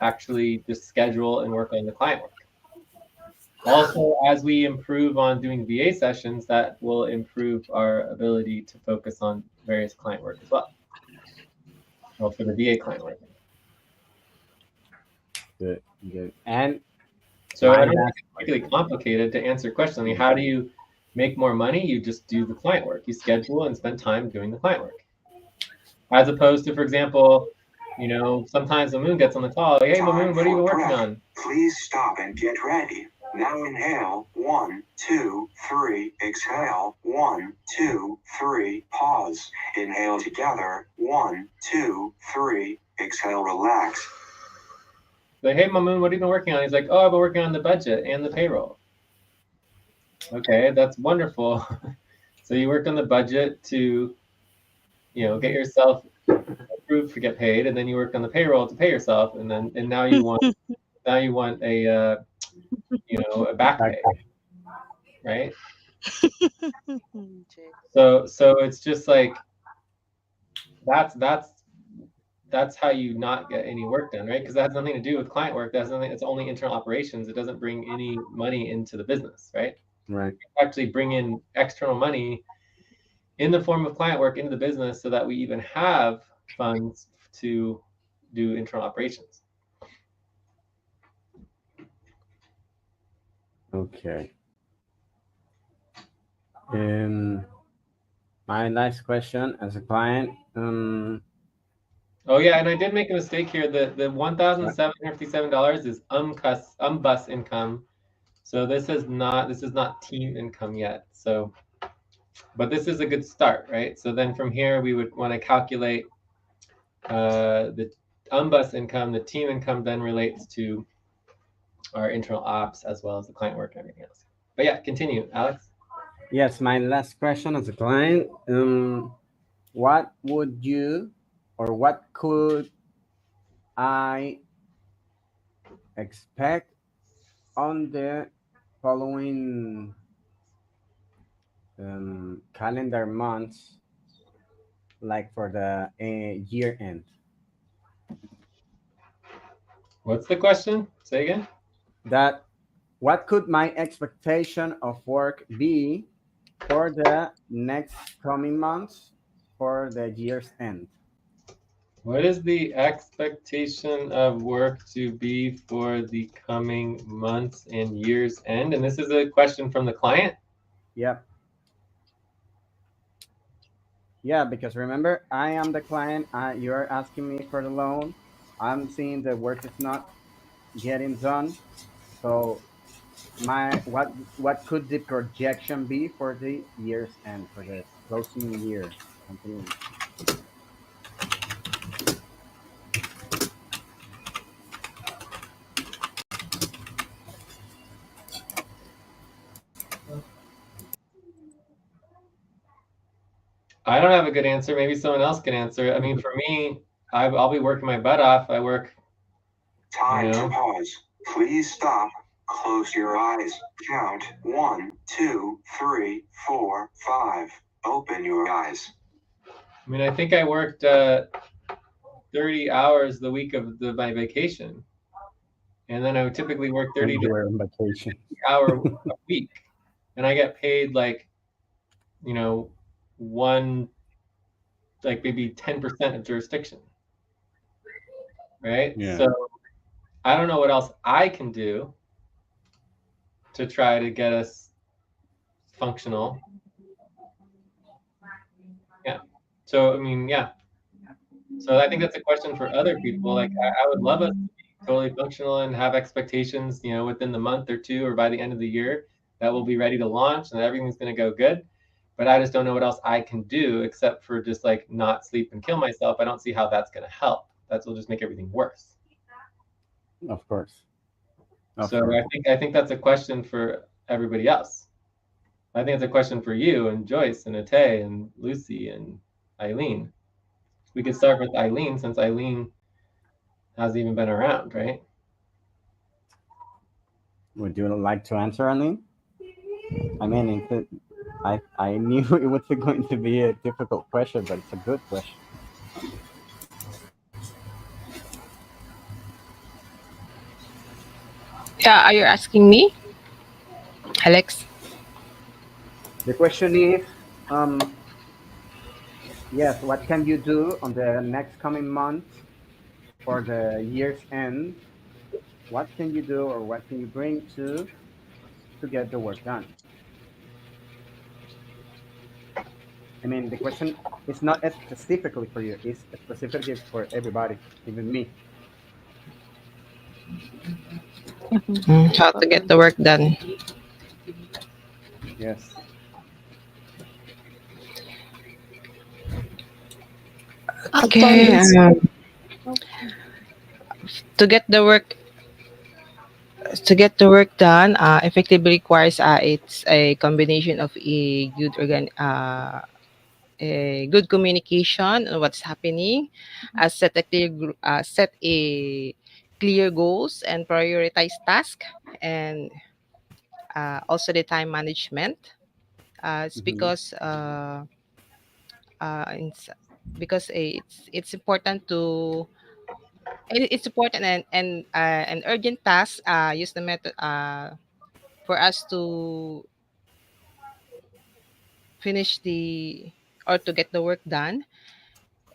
actually just schedule and work on the client work. Also, as we improve on doing VA sessions, that will improve our ability to focus on various client work as well. Well, for the VA client work. Good. Good. And so I don't think it's particularly complicated to answer your question. I mean, how do you make more money? You just do the client work. You schedule and spend time doing the client work. As opposed to, for example, sometimes Mamoon gets on the call. Like, hey, Mamoon, what are you working on? Please stop and get ready. Now inhale, 1, 2, 3, exhale, 1, 2, 3, pause. Inhale together, 1, 2, 3, exhale, relax. Like, hey, Mamoon, what have you been working on? He's like, oh, I've been working on the budget and the payroll. Okay, that's wonderful. So you worked on the budget to, get yourself approved to get paid, and then you work on the payroll to pay yourself, and now you want a a back pay, right? So it's just like that's how you not get any work done, right? Because that has nothing to do with client work. It's only internal operations. It doesn't bring any money into the business, right? Right. You actually bring in external money in the form of client work into the business so that we even have funds to do internal operations. Okay. My last question as a client. Oh yeah, and I did make a mistake here. The $1,757 is umbus income. So this is not team income yet. So, but this is a good start, right? So then from here we would want to calculate the umbus income. The team income then relates to our internal ops as well as the client work and everything else. But yeah, continue, Alex. Yes, my last question as a client. What would you, or what could I expect on the following calendar months, like for the year end? What's the question? Say again. That what could my expectation of work be for the next coming months for the year's end? What is the expectation of work to be for the coming months and year's end? And this is a question from the client? Yep. Yeah, because remember, I am the client. You're asking me for the loan. I'm seeing the work is not getting done. So what could the projection be for the year's end, for the closing year company? I don't have a good answer. Maybe someone else can answer. I mean, for me, I'll be working my butt off. I work. Time to pause. Please stop. Close your eyes. Count 1, 2, 3, 4, 5. Open your eyes. I mean, I think I worked 30 hours the week of my vacation, and then I would typically work when 30 to you were on vacation. 50 hour a week, and I get paid like, you know, one, like maybe 10% of jurisdiction, right? Yeah. So I don't know what else I can do to try to get us functional. Yeah. So I mean, yeah. So I think that's a question for other people. Like I would love us to be totally functional and have expectations, you know, within the month or two or by the end of the year that we'll be ready to launch and everything's going to go good. But I just don't know what else I can do except for just like not sleep and kill myself. I don't see how that's going to help. That will just make everything worse. Of course. Of So course. I think that's a question for everybody else. I think it's a question for you and Joyce and Ate and Lucy and Eileen. We could start with Eileen since Eileen hasn't even been around, right? Would you like to answer, Annie? I mean, I knew it was going to be a difficult question, but it's a good question. Yeah, are you asking me, Alex? The question is, um, yes, what can you do on the next coming months for the year's end? What can you do, or what can you bring to get the work done? I mean, the question is not specifically for you; it's specifically for everybody, even me. How to get the work done? Yes. Okay. Attendance. To get the work done effectively requires it's a combination of a good communication on what's happening, set a clear goals and prioritize task, and also the time management. It's Hmm. it's because it's important to it's important and an urgent task use the method for us to finish the or to get the work done,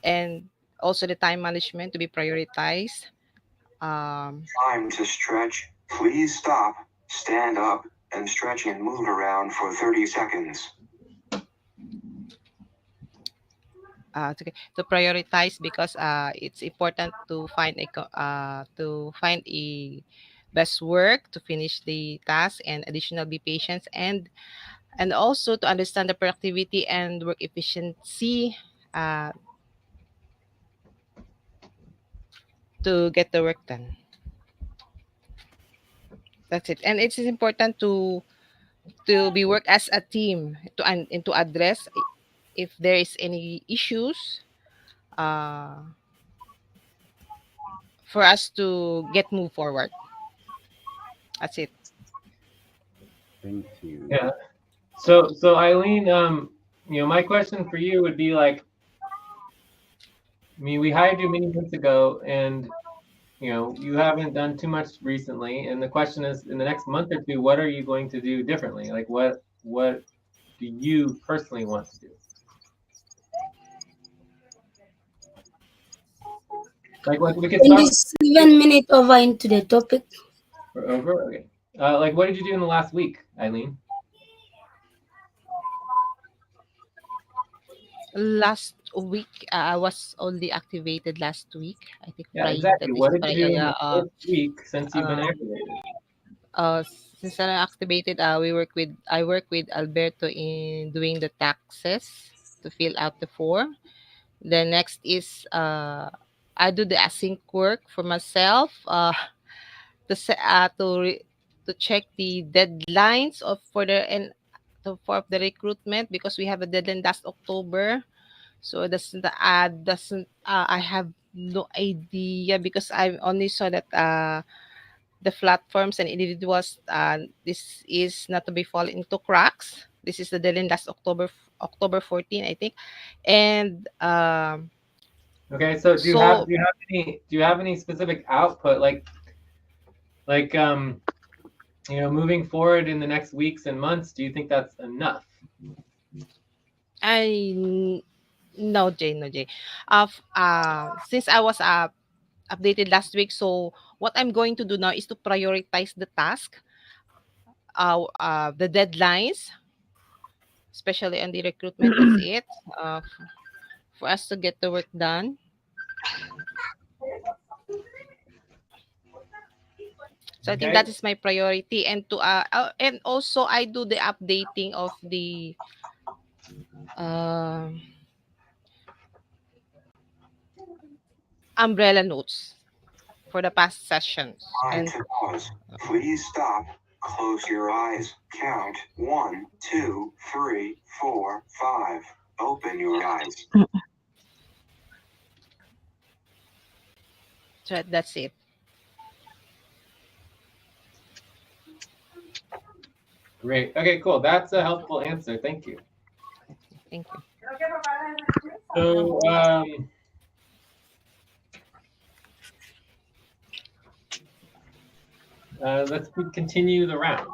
and also the time management to be prioritized. Time to stretch. Please stop, stand up, and stretch and move around for 30 seconds. To prioritize because it's important to find a best work to finish the task and additional be patient, and also to understand the productivity and work efficiency uh, to get the work done. That's it. And it's important to be work as a team and to address if there is any issues uh, for us to get move forward. That's it. Thank you. Yeah. So Eileen, you know, my question for you would be like, I mean, we hired you many months ago, and you know, you haven't done too much recently. And the question is, in the next month or two, what are you going to do differently? Like, what do you personally want to do? Like, what we could start with 27 minutes over into the topic. over. Okay. Like, what did you do in the last week, Eileen? Last week, I was only activated last week. I think Yeah, Friday. exactly. That is What did you Friday. do in the first week since you've been Uh, activated? since I'm activated, I work with Alberto in doing the taxes to fill out the form. The next is I do the async work for myself to check the deadlines of for the and for the recruitment because we have a deadline last October. So it doesn't I have no idea because I only saw that the platforms and individuals this is not to be fall into cracks. This is the deadline last October 14, I think. And Okay, so So do you have any specific output like moving forward in the next weeks and months, do you think that's enough? I no, Jay, no, Jay. Since I was updated last week, so what I'm going to do now is to prioritize the task, the deadlines, especially on the recruitment. That's it. For us to get the work done. So I think Okay. that is my priority, and also I do the updating of the uh, umbrella notes for the past sessions. Time And to pause. Please stop. Close your eyes. Count 1, 2, 3, 4, 5. Open your eyes. so that's it. Great. Okay, cool. That's a helpful answer. Thank you. Thank you. So, let's continue the round.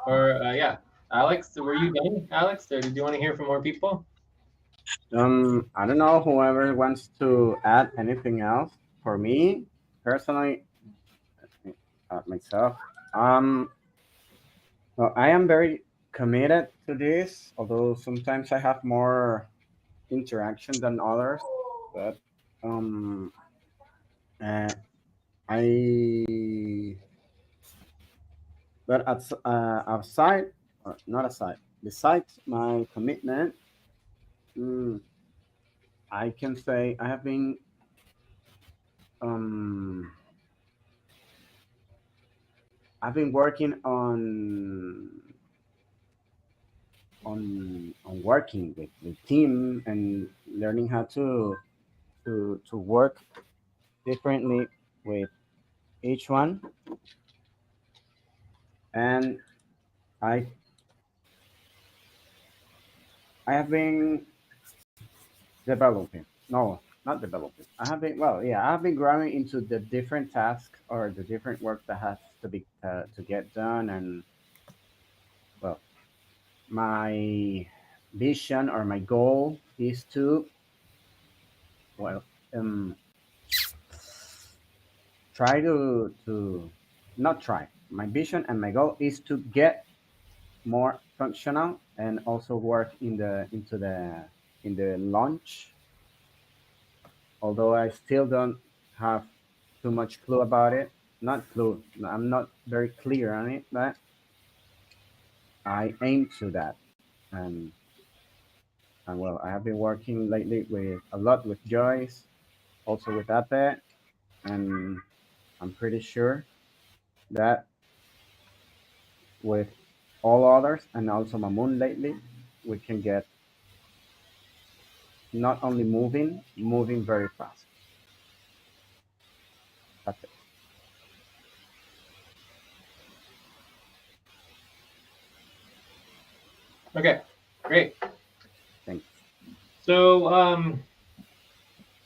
Or yeah, Alex, were you done, Alex, or did you want to hear from more people? I don't know whoever wants to add anything else. For me personally, myself, um, well, I am very committed to this. Although sometimes I have more interaction than others, but um, uh, I but outside, not aside, besides my commitment, mm, I can say I have been um, I've been working on working with team and learning how to work differently with each one, and I I have been developing. No, not developing. I have been, well, yeah, I have been growing into the different tasks or the different work that has to get done, and well, my vision or my goal is to, well, um try to not try. My vision and my goal is to get more functional and also work in the launch. Although I still don't have too much clue about it. Not clue. I'm not very clear on it, but I aim to that. And and well, I have been working lately with a lot with Joyce, also with Ape, and I'm pretty sure that with all others and also Mamun lately, we can get not only moving very fast. That's it. Okay, great. Thanks. So,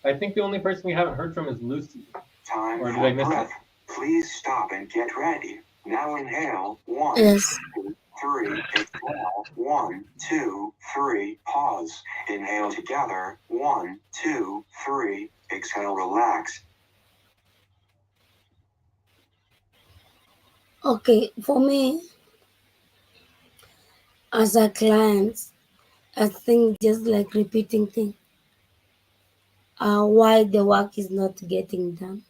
I think the only person we haven't heard from is Lucy. Time Or did for I miss breath. it? Please stop and get ready. Now inhale. One, Yes. two, three. Exhale. 1, 2, 3. Pause. Inhale together. 1, 2, 3. Exhale. Relax. Okay, for me, as a client, I think just like repeating things, why the work is not getting done,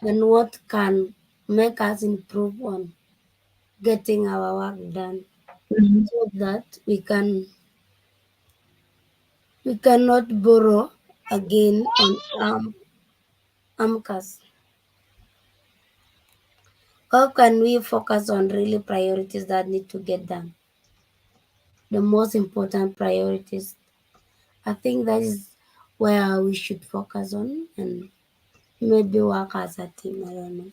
and what can make us improve on getting our work done, Mhm. so that we cannot borrow again on AMCAS. How can we focus on really priorities that need to get done? The most important priorities. I think that is where we should focus on and maybe work as a team. I don't know.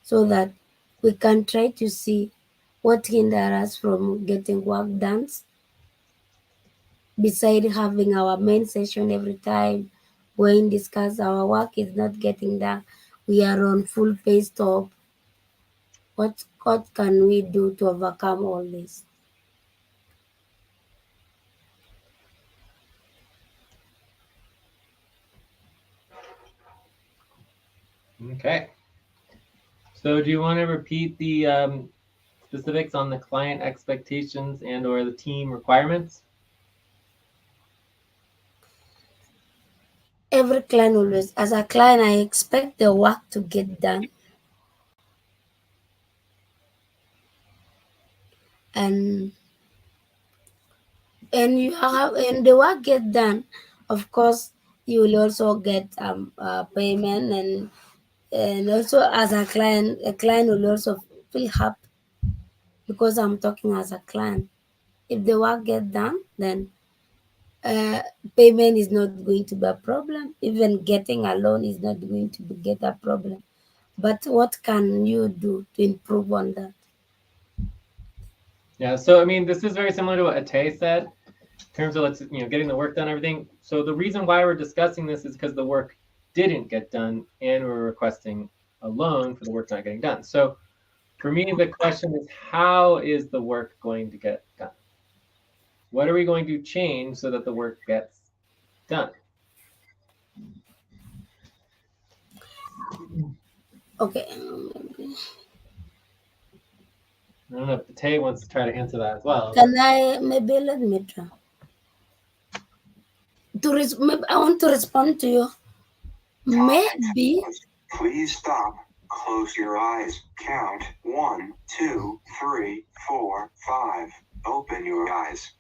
So that we can try to see what hinder us from getting work done beside having our main session every time, going discuss our work is not getting done, we are on full pay stop. What can we do to overcome all this? Okay. So do you want to repeat the specifics on the client expectations and or the team requirements? Every client always, as a client, I expect the work to get done. And and the work get done, of course, you will also get payment, and also as a client will also feel happy because I'm talking as a client. If the work get done, then uh, payment is not going to be a problem. Even getting a loan is not going to get a problem. But what can you do to improve on that? Yeah, so I mean, this is very similar to what Ate said in terms of getting the work done, everything. So the reason why we're discussing this is because the work didn't get done, and we're requesting a loan for the work not getting done. So for me, the question is, how is the work going to get done? What are we going to change so that the work gets done? Okay. I don't know if Tay wants to try to answer that as well. Can I maybe let me try to maybe I want to respond to you. Maybe. Please stop. Close your eyes. Count 1, 2, 3, 4, 5. Open your eyes.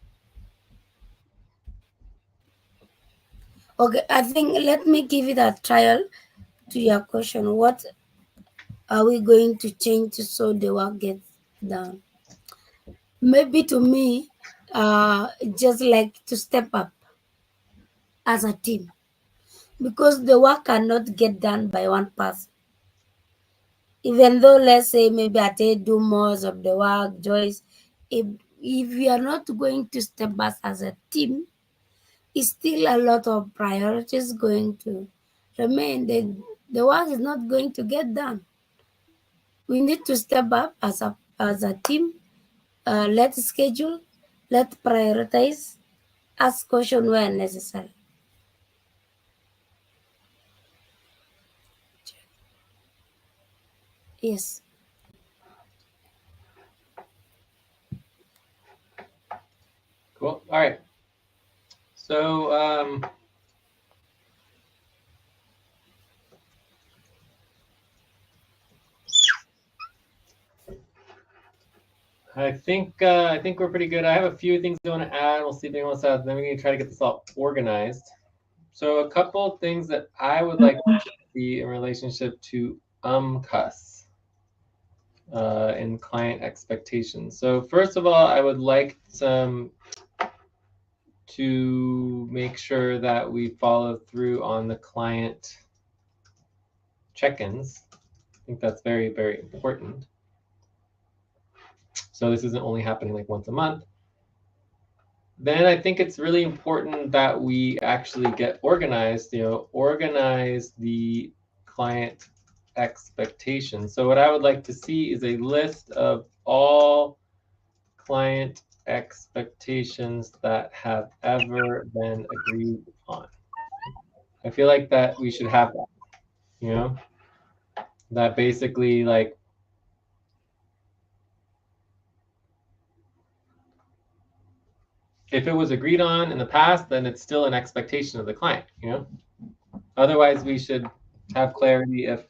Okay, I think let me give it a trial to your question. What are we going to change so the work gets done? Maybe to me, just like to step up as a team because the work cannot get done by one person. Even though, let's say, maybe I do more of the work, Joyce, if we are not going to step up as a team, it's still a lot of priorities going to remain. The work is not going to get done. We need to step up as a team. Let's schedule, let's prioritize, ask questions where necessary. Yes. Cool. All right. So I think we're pretty good. I have a few things I want to add. We'll see if anyone else has. Then we're going to try to get this all organized. So a couple of things that I would like to see in relationship to UMCUS and client expectations. So first of all, I would like to make sure that we follow through on the client check-ins. I think that's very, very important. So this isn't only happening like once a month. Then I think it's really important that we actually get organized, organize the client expectations. So what I would like to see is a list of all client expectations that have ever been agreed upon. I feel like that we should have that, that basically like if it was agreed on in the past, then it's still an expectation of the client, Otherwise, we should have clarity if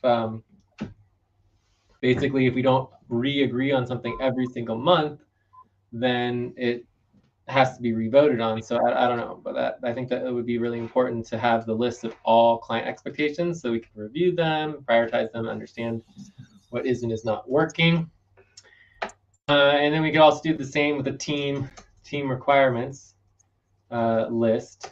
basically if we don't re-agree on something every single month, then it has to be revoted on. So I don't know, but I think that it would be really important to have the list of all client expectations so we can review them, prioritize them, understand what is and is not working. And then we could also do the same with the team requirements list.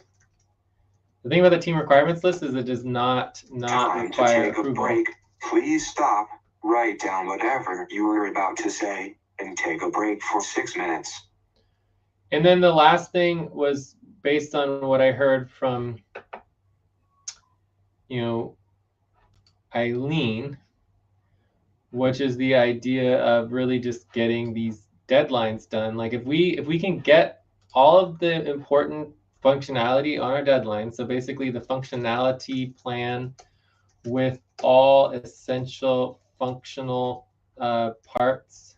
The thing about the team requirements list is it does not Time require to take approval. a break. Please stop. Write down whatever you were about to say and take a break for 6 minutes. And then the last thing was based on what I heard from, you know, Eileen, which is the idea of really just getting these deadlines done. Like if we can get all of the important functionality on our deadline, so basically the functionality plan with all essential functional parts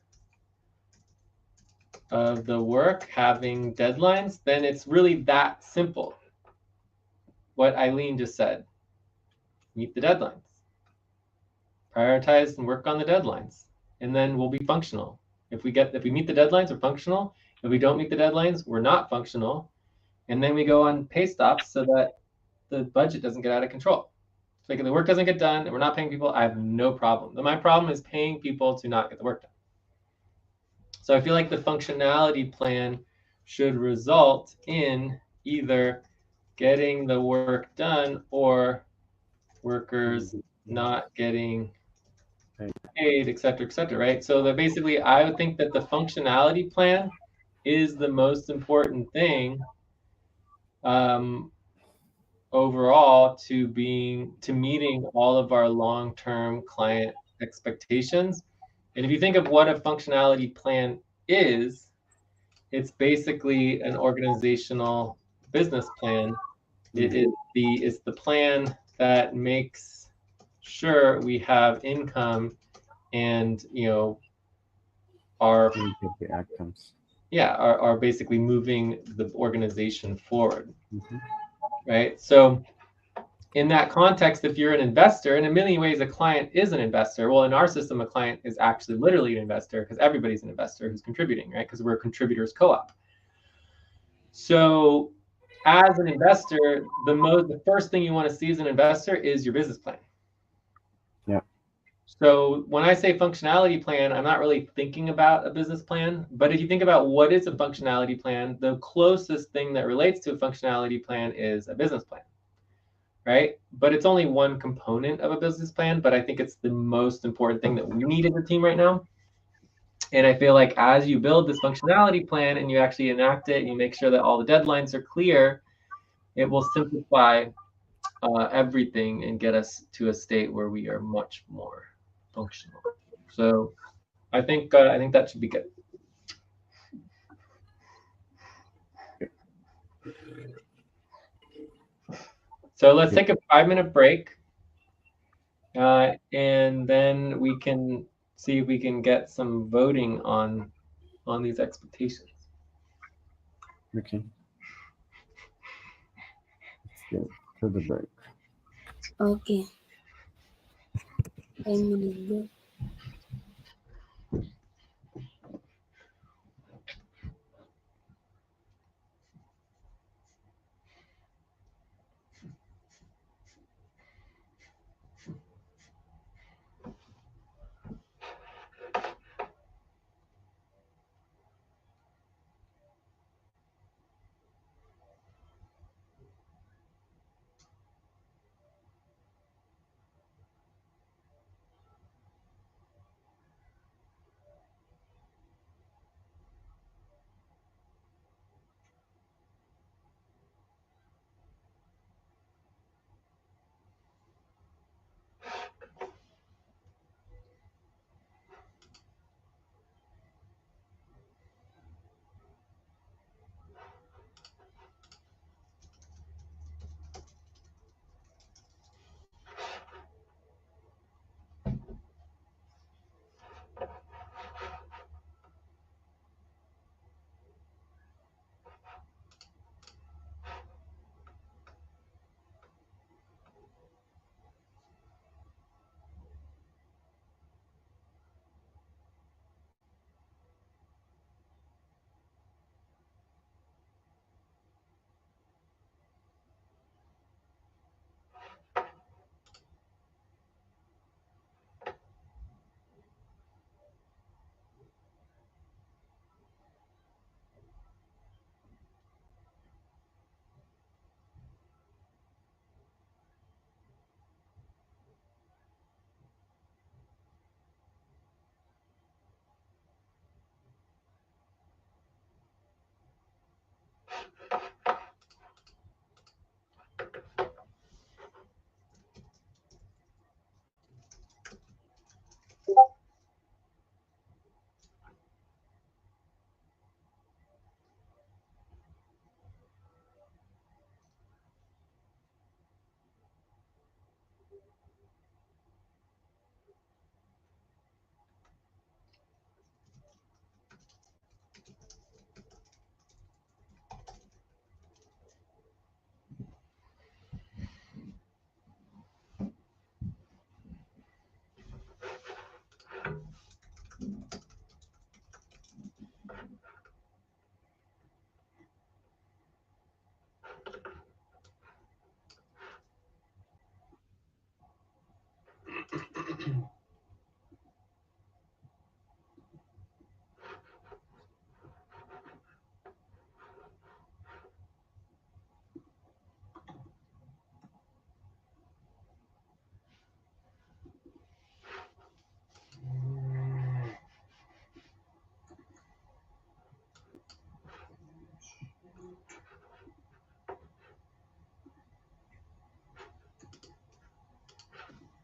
of the work having deadlines, then it's really that simple. What Eileen just said, meet the deadlines, prioritize and work on the deadlines, and then we'll be functional. If we meet the deadlines, we're functional. If we don't meet the deadlines, we're not functional. And then we go on pay stops so that the budget doesn't get out of control. So like if the work doesn't get done and we're not paying people, I have no problem. My problem is paying people to not get the work done. So I feel like the functionality plan should result in either getting the work done or workers not getting paid, et cetera, right? So that basically I would think that the functionality plan is the most important thing overall to meeting all of our long-term client expectations. And if you think of what a functionality plan is, it's basically an organizational business plan. It's the plan that makes sure we have income and are the outcomes. are basically moving the organization forward. Right? So in that context, if you're an investor, in a million ways, a client is an investor. Well, in our system, a client is actually literally an investor because everybody's an investor who's contributing, right? Because we're a contributors co-op. So as an investor, the first thing you want to see as an investor is your business plan. Yeah. So when I say functionality plan, I'm not really thinking about a business plan. But if you think about what is a functionality plan, the closest thing that relates to a functionality plan is a business plan. Right? But it's only one component of a business plan, but I think it's the most important thing that we need as a team right now. And I feel like as you build this functionality plan and you actually enact it and you make sure that all the deadlines are clear, it will simplify everything and get us to a state where we are much more functional. So I think that should be good. So let's take a 5-minute break, and then we can see if we can get some voting on these expectations. Okay. Let's go to the break. Okay. 5 minutes break.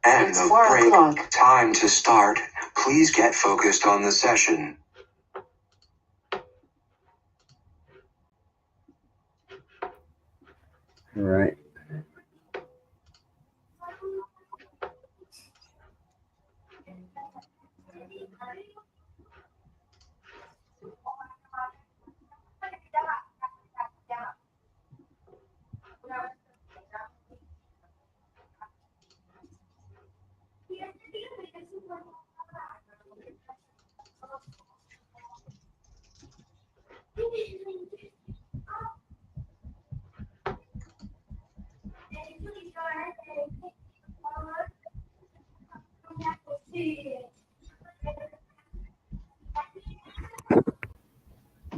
End of break. Time to start. Please get focused on the session. All right.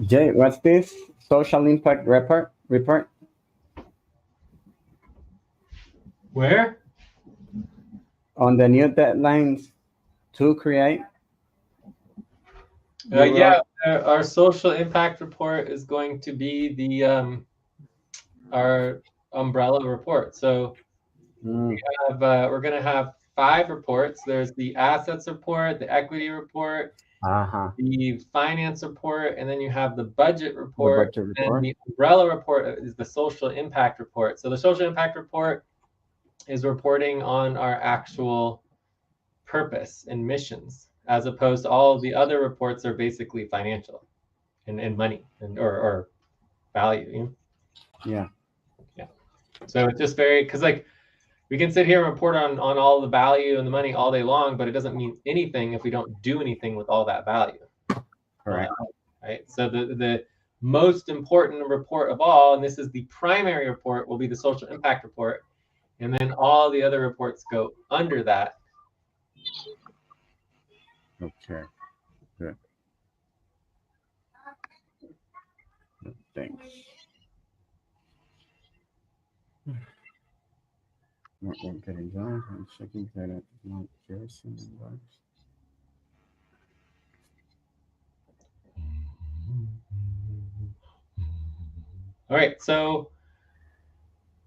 Jay, what's this social impact report? Where? On the new deadlines to create? Yeah, our social impact report is going to be the our umbrella report. So we have we're going to have 5 reports. There's the assets report, the equity report, the finance report, and then you have the budget report. And the umbrella report is the social impact report. So the social impact report is reporting on our actual purpose and missions, as opposed to all of the other reports are basically financial and money and or value. You know? Yeah. So it's just very, because like we can sit here and report on all the value and the money all day long, but it doesn't mean anything if we don't do anything with all that value. Correct. Right. So the most important report of all, and this is the primary report, will be the social impact report, and then all the other reports go under that. Okay. Good. Thanks. Not getting done. I'm checking that it's not just in the box. All right. So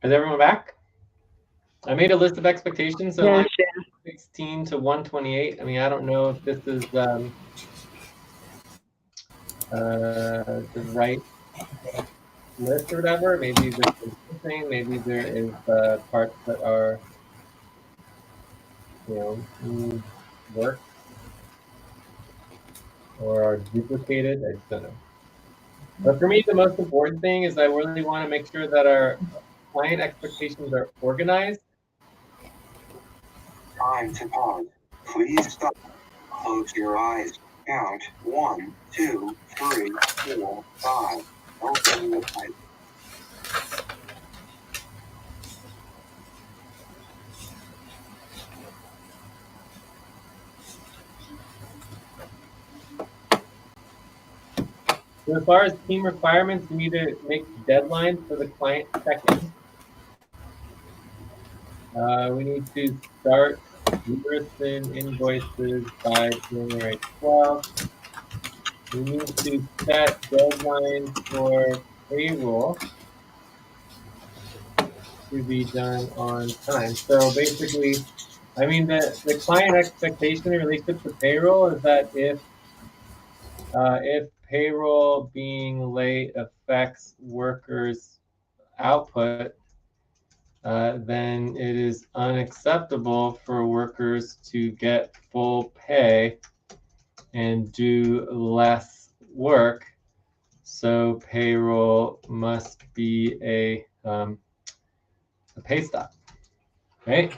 is everyone back? I made a list of expectations. So Yes, like 16 to 128. I mean, I don't know if this is the right list or whatever. Maybe there's something. Maybe there is parts that are, need work or are duplicated. I just don't know. But for me, the most important thing is I really want to make sure that our client expectations are organized. Time to pause. Please stop. Close your eyes. Count 1, 2, 3, 4, 5. Open your eyes. So as far as team requirements, we need to make deadlines for the client check-in. We need to start disbursing invoices by January 12th. We need to set deadlines for payroll to be done on time. So basically, I mean, the client expectation in relationship to payroll is that if payroll being late affects workers' output, then it is unacceptable for workers to get full pay and do less work. So payroll must be a pay stop, right?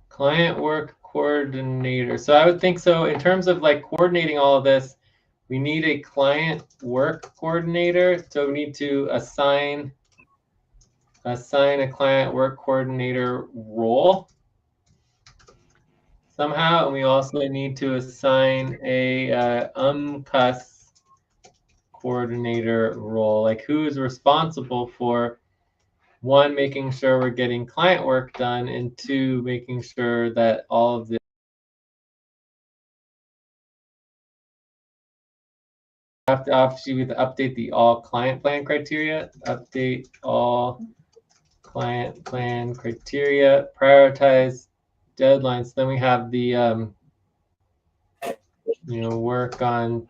Client work coordinator. So I would think so in terms of like coordinating all of this, we need a client work coordinator. So we need to assign a client work coordinator role somehow, and we also need to assign a UMCUS coordinator role, like who is responsible for, 1, making sure we're getting client work done, and 2, making sure that all of the have to obviously update the all client plan criteria. Update all client plan criteria. Prioritize deadlines. Then we have the work on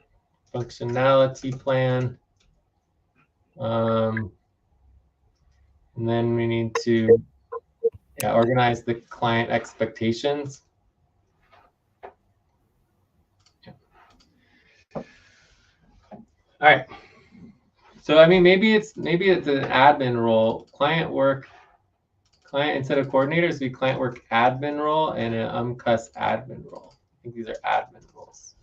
functionality plan. And then we need to organize the client expectations. Yeah. All right. So I mean, maybe it's an admin role. Client instead of coordinators, be client work admin role and an UMCUS admin role. I think these are admin roles.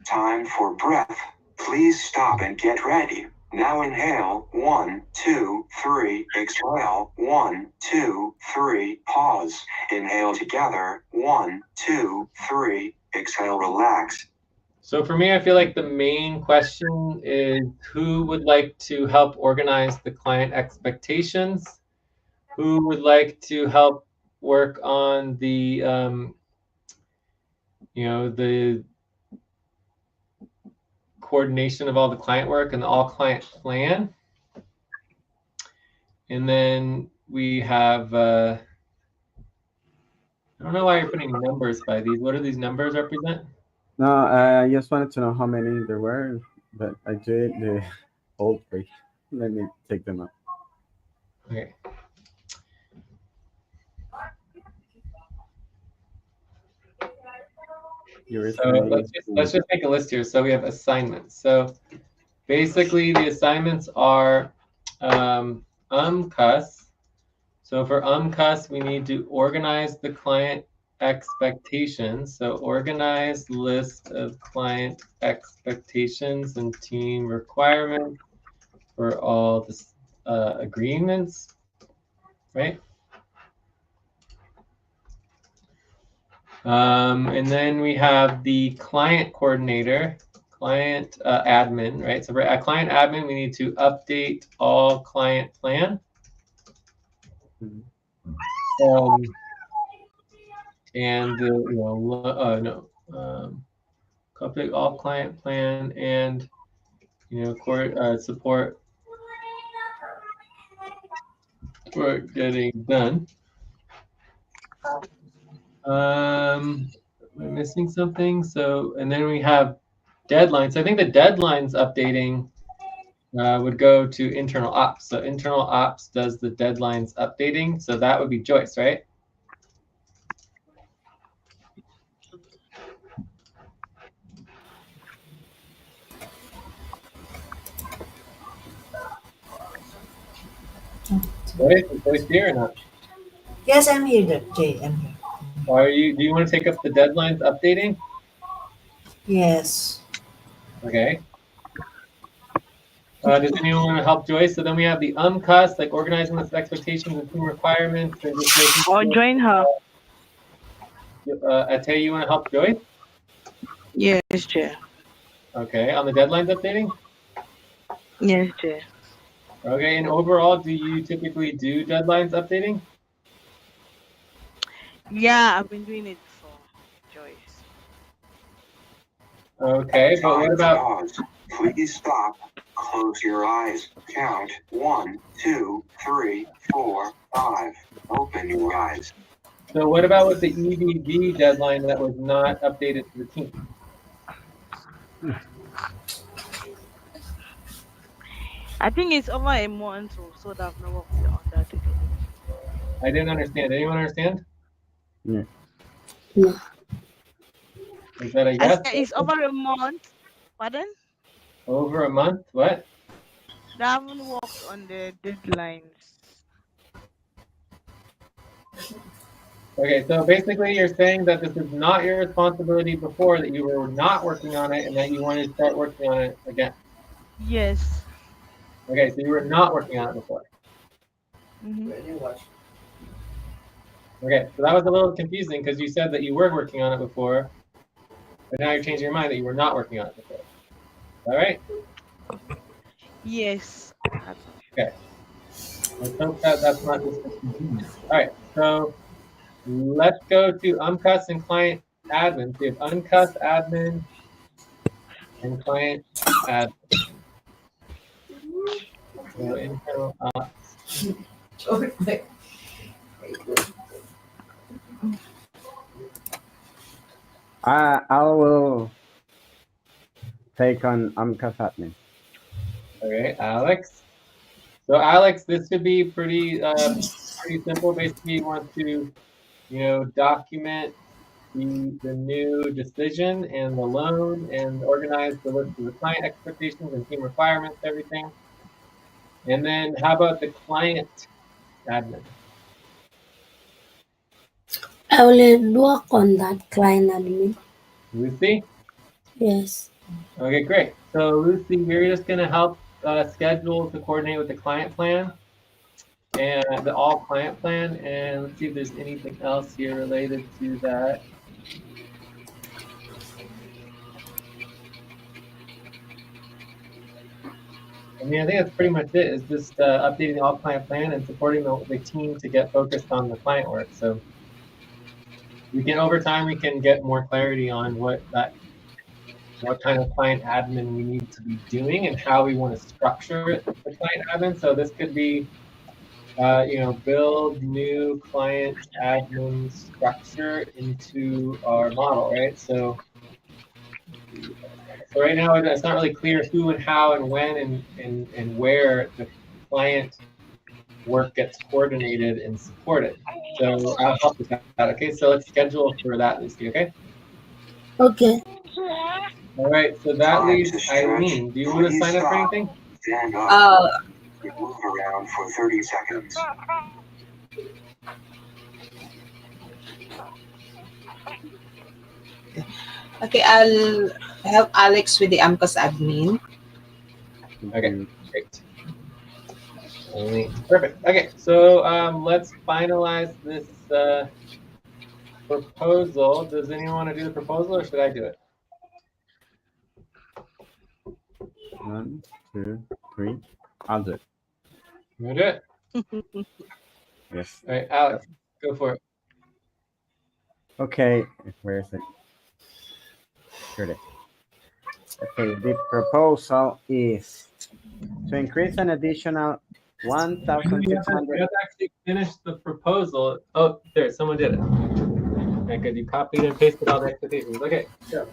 Time for breath. Please stop and get ready. Now inhale, 1, 2, 3, exhale, 1, 2, 3, pause. Inhale together, 1, 2, 3, exhale, relax. So for me, I feel like the main question is who would like to help organize the client expectations? Who would like to help work on the, the coordination of all the client work and the all client plan? And then we have, I don't know why you're putting numbers by these. What do these numbers represent? No, I just wanted to know how many there were, but I did the old page. Let me take them up. Okay. So let's just make a list here. So we have assignments. So basically the assignments are UMCUS. So for UMCUS, we need to organize the client expectations. So organize list of client expectations and team requirements for all the agreements, right? And then we have the client coordinator, client admin, right? So for a client admin, we need to update all client plan. And update all client plan and support work getting done. Am I missing something? So, and then we have deadlines. So I think the deadlines updating would go to internal ops. So internal ops does the deadlines updating. So that would be Joyce, right? Joyce, is Joyce here or not? Yes, I'm here, Jay. I'm here. Do you want to take up the deadlines updating? Yes. Okay. Does anyone want to help Joyce? So then we have the UMCUS, like organizing list of expectations and team requirements, and just making Or join her. Ate, you want to help Joyce? Yes, Jay. Okay, on the deadlines updating? Yes, Jay. Okay, and overall, do you typically do deadlines updating? Yeah, I've been doing it before, Joyce. Okay, but what about... Pause. Please stop. Close your eyes. Count 1, 2, 3, 4, 5. Open your eyes. So what about with the EVV deadline that was not updated to the team? I think it's over a month or so that I've not worked on that again. I didn't understand. Anyone understand? Yeah. No. Is that a I yes? said it's over a month. Pardon? Over a month? What? They haven't worked on the deadlines. Okay, so basically you're saying that this is not your responsibility before, that you were not working on it and that you wanted to start working on it again. Yes. Okay, so you were not working on it before. Mm-hmm. Okay, so that was a little confusing because you said that you were working on it before, but now you're changing your mind that you were not working on it before. All right? Yes. Okay, let's hope that that's not just a convenience. All right, so let's go to Uncus and client admin. So we have Uncus admin and client admin. So internal Okay. I will take on Amkas admin. Okay, Alex. So Alex, this should be pretty simple. Basically, you want to document the new decision and the loan and organize the list of the client expectations and team requirements, everything. And then how about the client admin? I will work on that client admin. Lucy? Yes. Okay, great. So Lucy, you're just gonna help schedule to coordinate with the client plan and the all client plan. And let's see if there's anything else here related to that. I mean, I think that's pretty much it. Is just updating the all client plan and supporting the team to get focused on the client work. So we can over time we can get more clarity on what kind of client admin we need to be doing and how we want to structure it, the client admin. So this could be build new client admin structure into our model, right? So right now it's not really clear who and how and when and where the client work gets coordinated and supported. So I'll help with that. Okay, so let's schedule for that, Lucy. Okay. Okay. All right. So that Time leaves to stretch. Eileen. Do you want to Please sign up for stop. anything? Stand up. Uh, Move around for 30 seconds. Okay, I'll help Alex with the AMCOS admin. Thank Okay. you. Great. Perfect. Okay. So let's finalize this proposal. Does anyone want to do the proposal, or should I do it? 1, 2, 3. I'll do it. You want to do it? Yes. All right, Alex, go for it. Okay. Where is it? Here it is. Okay. The proposal is to increase an additional We have to 1,600. actually finish the proposal. Oh, there, someone did it. Okay, good. You copied and pasted all the expectations. Okay, sure.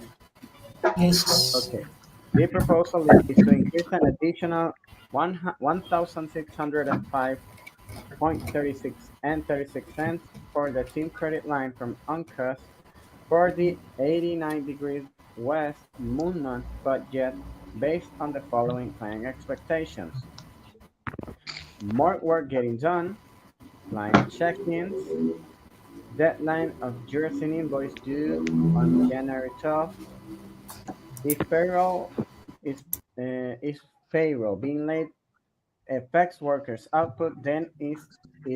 yes. Okay. The proposal is to increase an additional 1,605.36 and 36 cents for the team credit line from UNCUS for the 89 degrees west moon month budget based on the following client expectations: more work getting done, client check-ins, deadline of jursing invoice due on January 12th. If payroll is is payroll being late affects workers' output, then it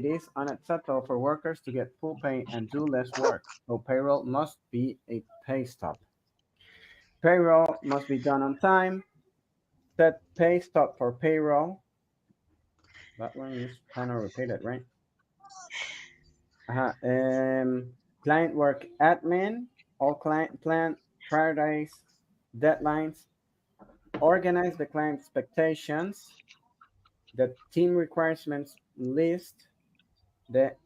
is unacceptable for workers to get full pay and do less work. So payroll must be a pay stop. Payroll must be done on time. Set pay stop for payroll. That one is kind of repeated, right? Client work admin. All client plan prioritize deadlines. Organize the client expectations. The team requirements list. The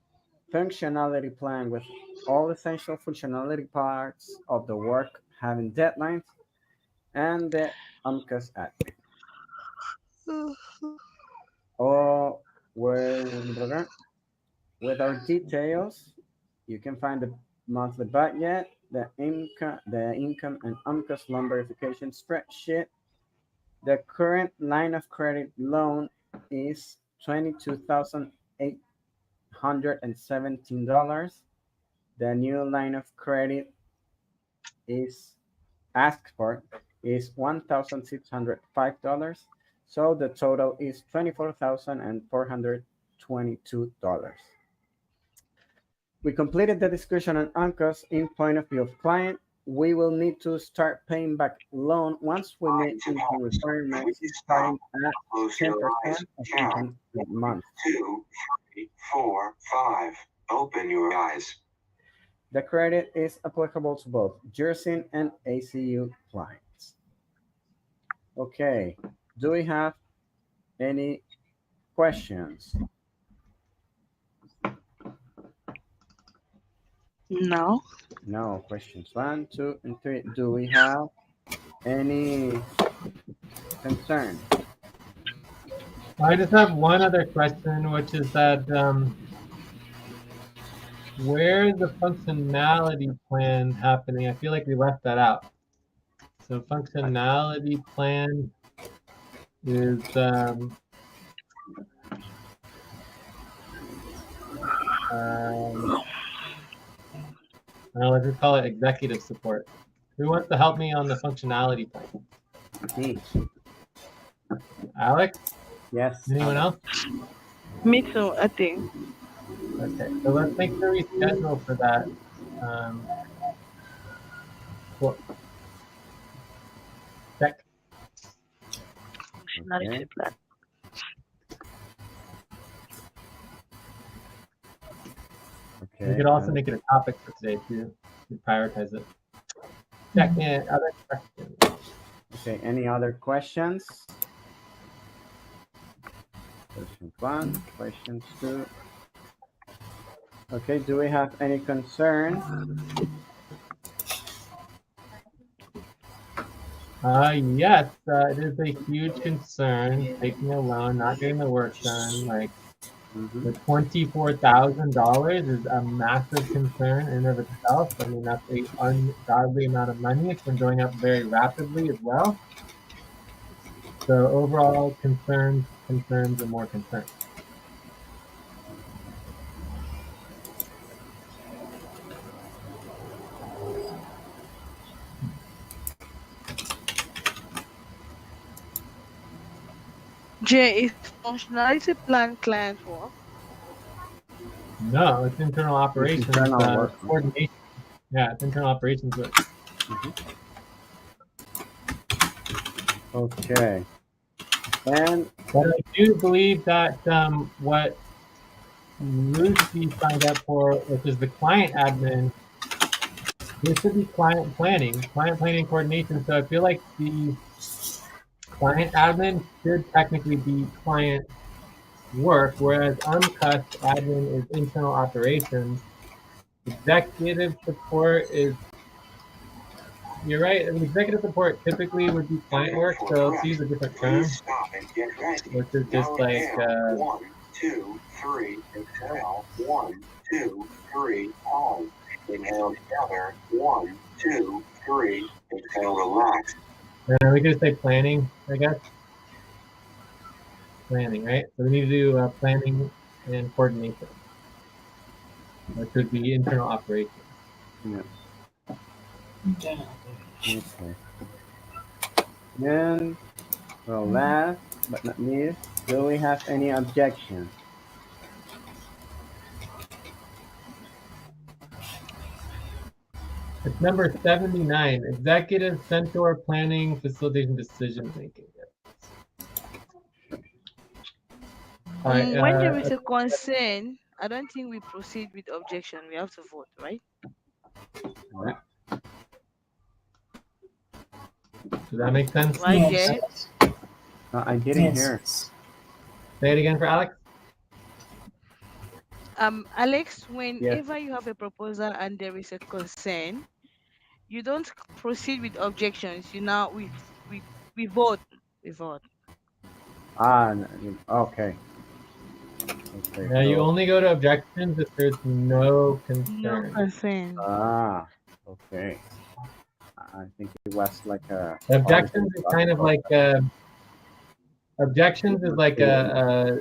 functionality plan with all essential functionality parts of the work having deadlines, and the UMCAS admin. Or with our details, you can find the monthly budget, the income and UMCAS loan verification spreadsheet. The current line of credit loan is $22,817. The new line of credit is asked for is $1,605. So the total is $24,422. We completed the discussion on UNCOS in point of view of client. we will need to start paying back loan once we meet into requirements starting at Close 10% your eyes. of Count income per month. 2, 3, 4, 5. Open your eyes. The credit is applicable to both GERSIN and ACU clients. Okay, do we have any questions? No. No questions. 1, 2, and 3. Do we have any concern? I just have one other question, which is that where is the functionality plan happening? I feel like we left that out. So functionality plan is let's just call it executive support. Who wants to help me on the functionality plan? Me. Alex? Yes. Anyone else? Me too, I think. Okay, so let's make sure we schedule for that. Cool. Check. Functionality plan. Okay. We could also make it a topic for today too. We prioritize it. Second, other questions. Okay, any other questions? Question 1, question 2. Okay, do we have any concern? Yes, it is a huge concern taking a loan, not getting the work done. Like the $24,000 is a massive concern in and of itself. I mean, that's an ungodly amount of money. It's been going up very rapidly as well. So overall concerns, and more concerns. J, is functionality plan client work? No, it's internal operations, internal work. coordination. Yeah, it's internal operations work. Okay. And But I do believe that what Lucy signed up for, which is the client admin, this should be client planning coordination. So I feel like the client admin should technically be client work, whereas uncust admin is internal operations. Executive support is, you're right, executive support typically would be client work, so let's use a different term, which is just like 1, 2, 3, exhale, 1, 2, 3, pause. Inhale together, 1, 2, 3, exhale, relax. we could say planning, I guess. Planning, right? So we need to do planning and coordination, which would be internal operations. yeah. Internal. Okay. And well, last but not least, do we have any objection? It's number 79, executive centaur planning, facilitation, decision making. All right, When there is a concern, I don't think we proceed with objection. We have to vote, right? Right. Does that make sense? Right, Yes. Jay? I didn't hear. Yes. Say it again for Alex. Alex, whenever you have a proposal and there is a concern, you don't proceed with objections. You now we vote. We vote. Okay. Okay. Yeah, you only go to objections if there's no concern. No concern. Okay. I think it was like a Objections is kind of like objections is like a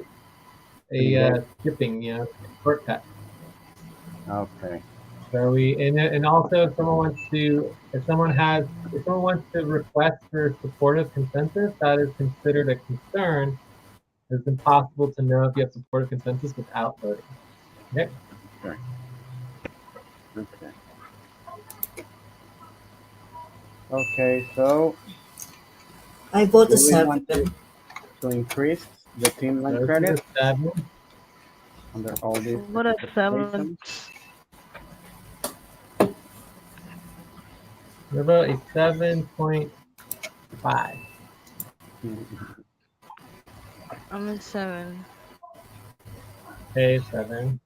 skipping, shortcut. Okay. So and also if someone wants to request for supportive consensus, that is considered a concern. It's impossible to know if you have supportive consensus without voting. Okay. Okay. Okay, so I vote a do we 7. want to increase the team line Let's do credit a 7. under all these What a 7. specifications? What about a 7.5? I'm a 7. Okay, 7.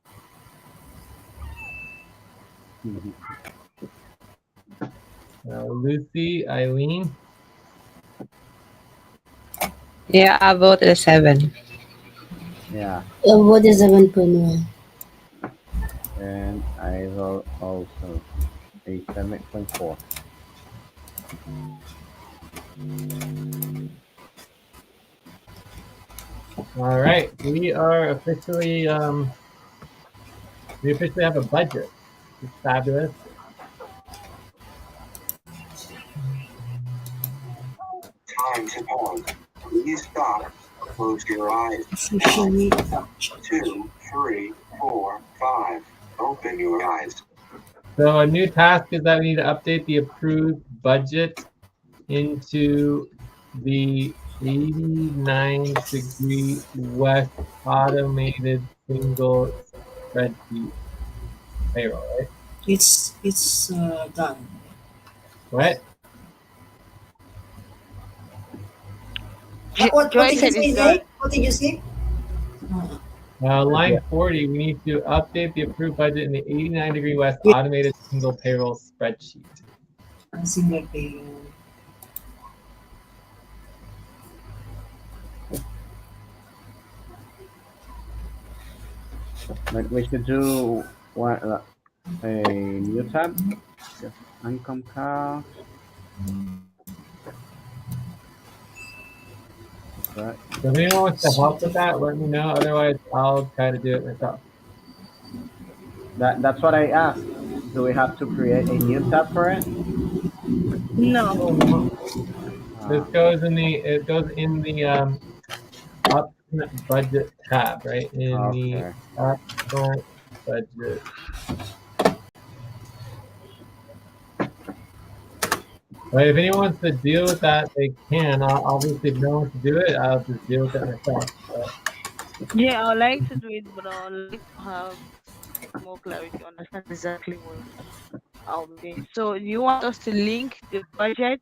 Lucy, Eileen. Yeah, I voted a 7. Yeah, What is 7.1? and I will also a 7.4. All right, we officially have a budget. It's fabulous. Time to pause. Please stop. Close your eyes. Officially 2, 3, 4, 5. Open your eyes. So a new task is that we need to update the approved budget into the 89-degree west automated single spreadsheet payroll, right? it's done. What? What Joy did you said it's say, done. Jay? What did you say? Uh, Yeah. Line 40, we need to update the approved budget in the 89-degree west with automated single payroll spreadsheet. a single payroll. But we should do what a new tab. Just income count. Right. So if anyone wants to help with that, let me know. Otherwise, I'll try to do it myself. That's what I asked. Do we have to create a new tab for it? No. Oh, no. This Ah, goes in the upfront budget tab, right? In the okay. upfront budget. Right, if anyone wants to deal with that, they can. Obviously, if no one wants to do it, I'll just deal with it myself. But Yeah, I would like to do it, but I would like to have more clarity, understand exactly what I'll be doing. So, do you want us to link the budget,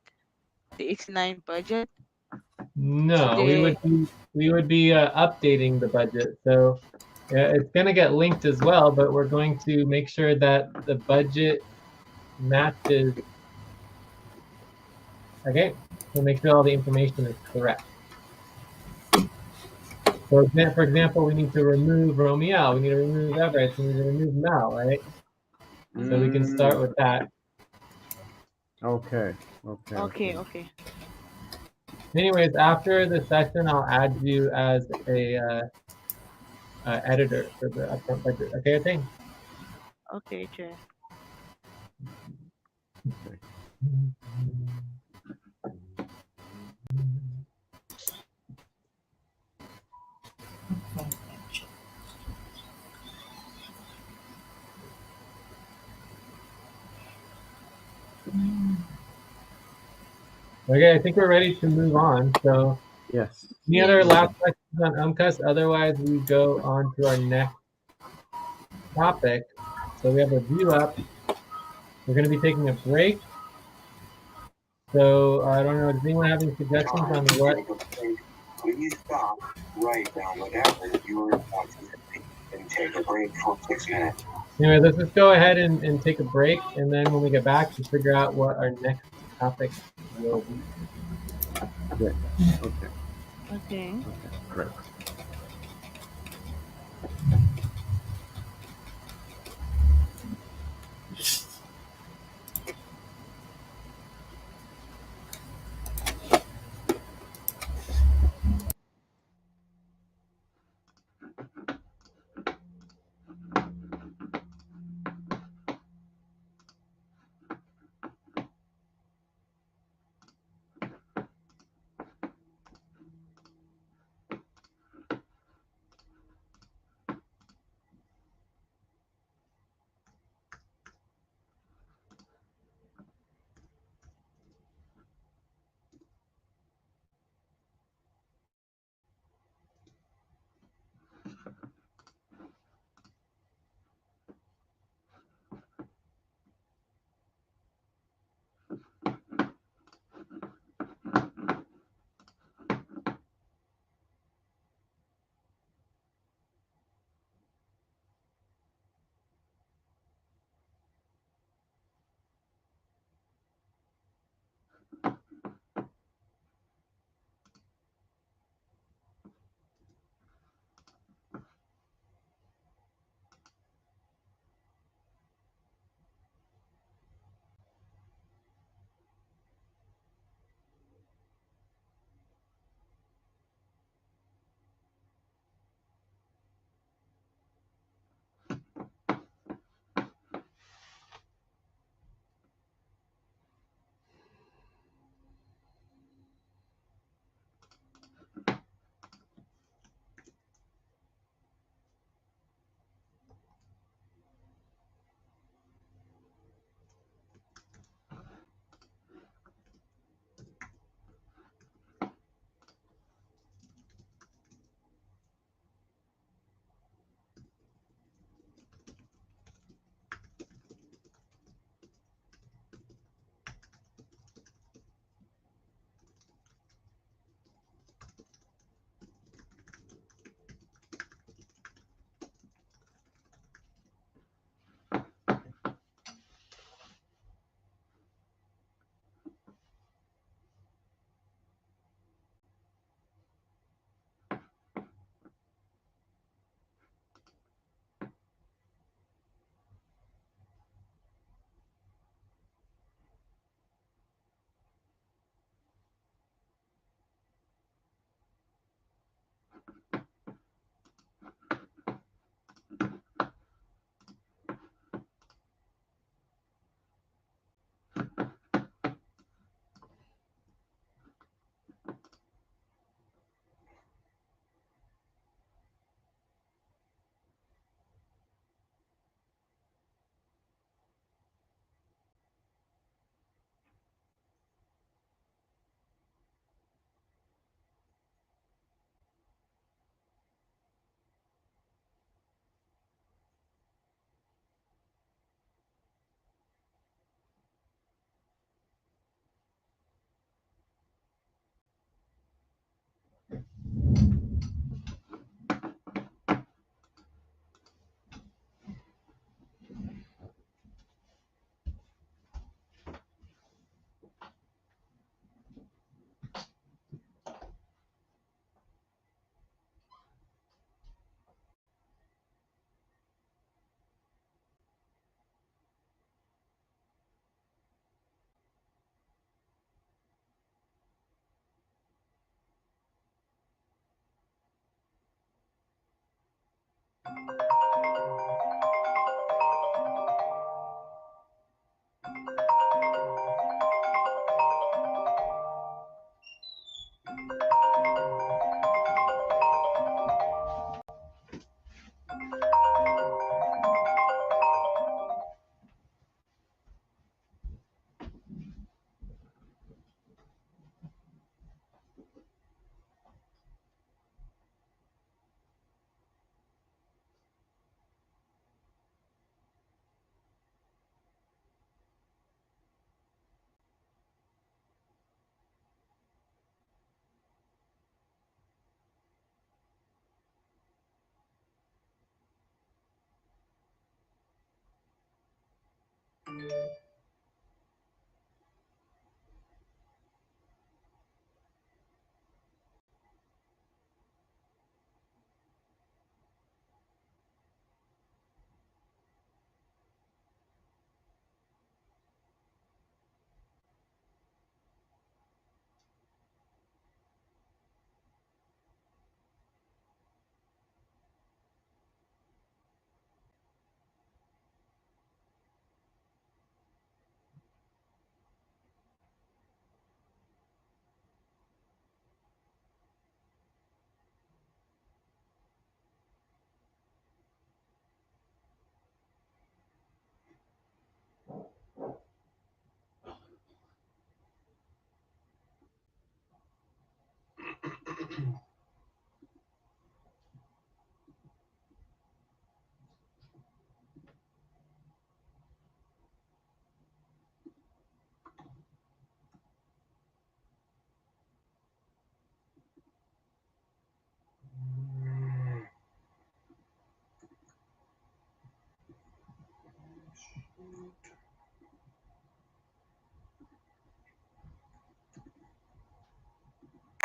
the 89 budget, to no, the. we would be updating the budget. So it's going to get linked as well, but we're going to make sure that the budget matches. Okay, so make sure all the information is correct. So, for example, we need to remove Romeo, we need to remove Everett, we need to remove Mel, right? So we can Mm, start with that. okay. Okay. Okay, Okay. okay. Anyways, after the session, I'll add you as a editor for the upfront budget. Okay, I think. Okay, Joy. Okay. Okay, I think we're ready to move on. So, Yes. any Yes. other last questions on UMCUS? Otherwise, we go on to our next topic. So we have a view up. We're going to be taking a break. So I don't know. Does anyone have any suggestions Time on to what? take a break. Please stop. Write down whatever you are about to say and take a break for 6 minutes. Anyway, let's just go ahead and take a break, and then when we get back, we'll figure out what our next topic will be. Good. Okay. Okay. Okay. Great.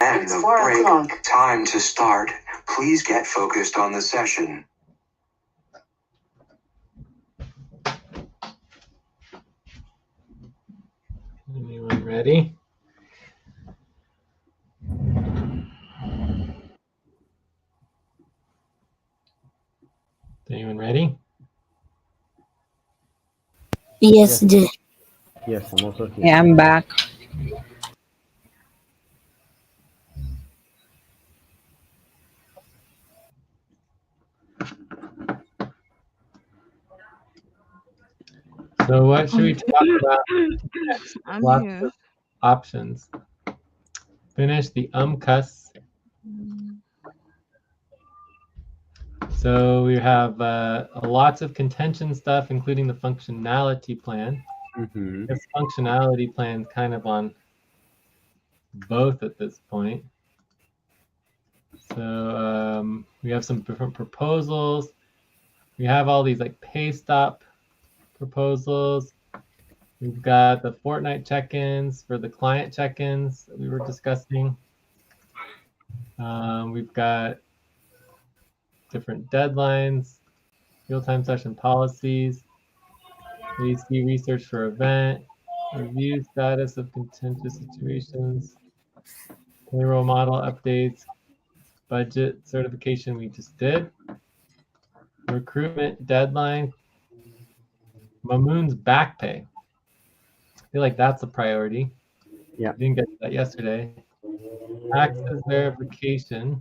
End of break. Time to start. Please get focused on the session. Anyone ready? Anyone ready? Yes, Yes, Jay. yes, I'm also here. Yeah, I'm back. So what should we talk about next? I'm Lots here. of options. Finish the cuss. So we have lots of contention stuff, including the functionality plan. Mm-hmm. This functionality plan is kind of on both at this point. So we have some different proposals. We have all these like pay stop proposals. We've got the fortnight check-ins for the client check-ins that we were discussing. We've got different deadlines, real-time session policies, AC research for event, review status of contentious situations, payroll model updates, budget certification we just did, recruitment deadline, Mamoon's back pay. I feel like that's a priority. Yeah. We didn't get to that yesterday. Taxes verification,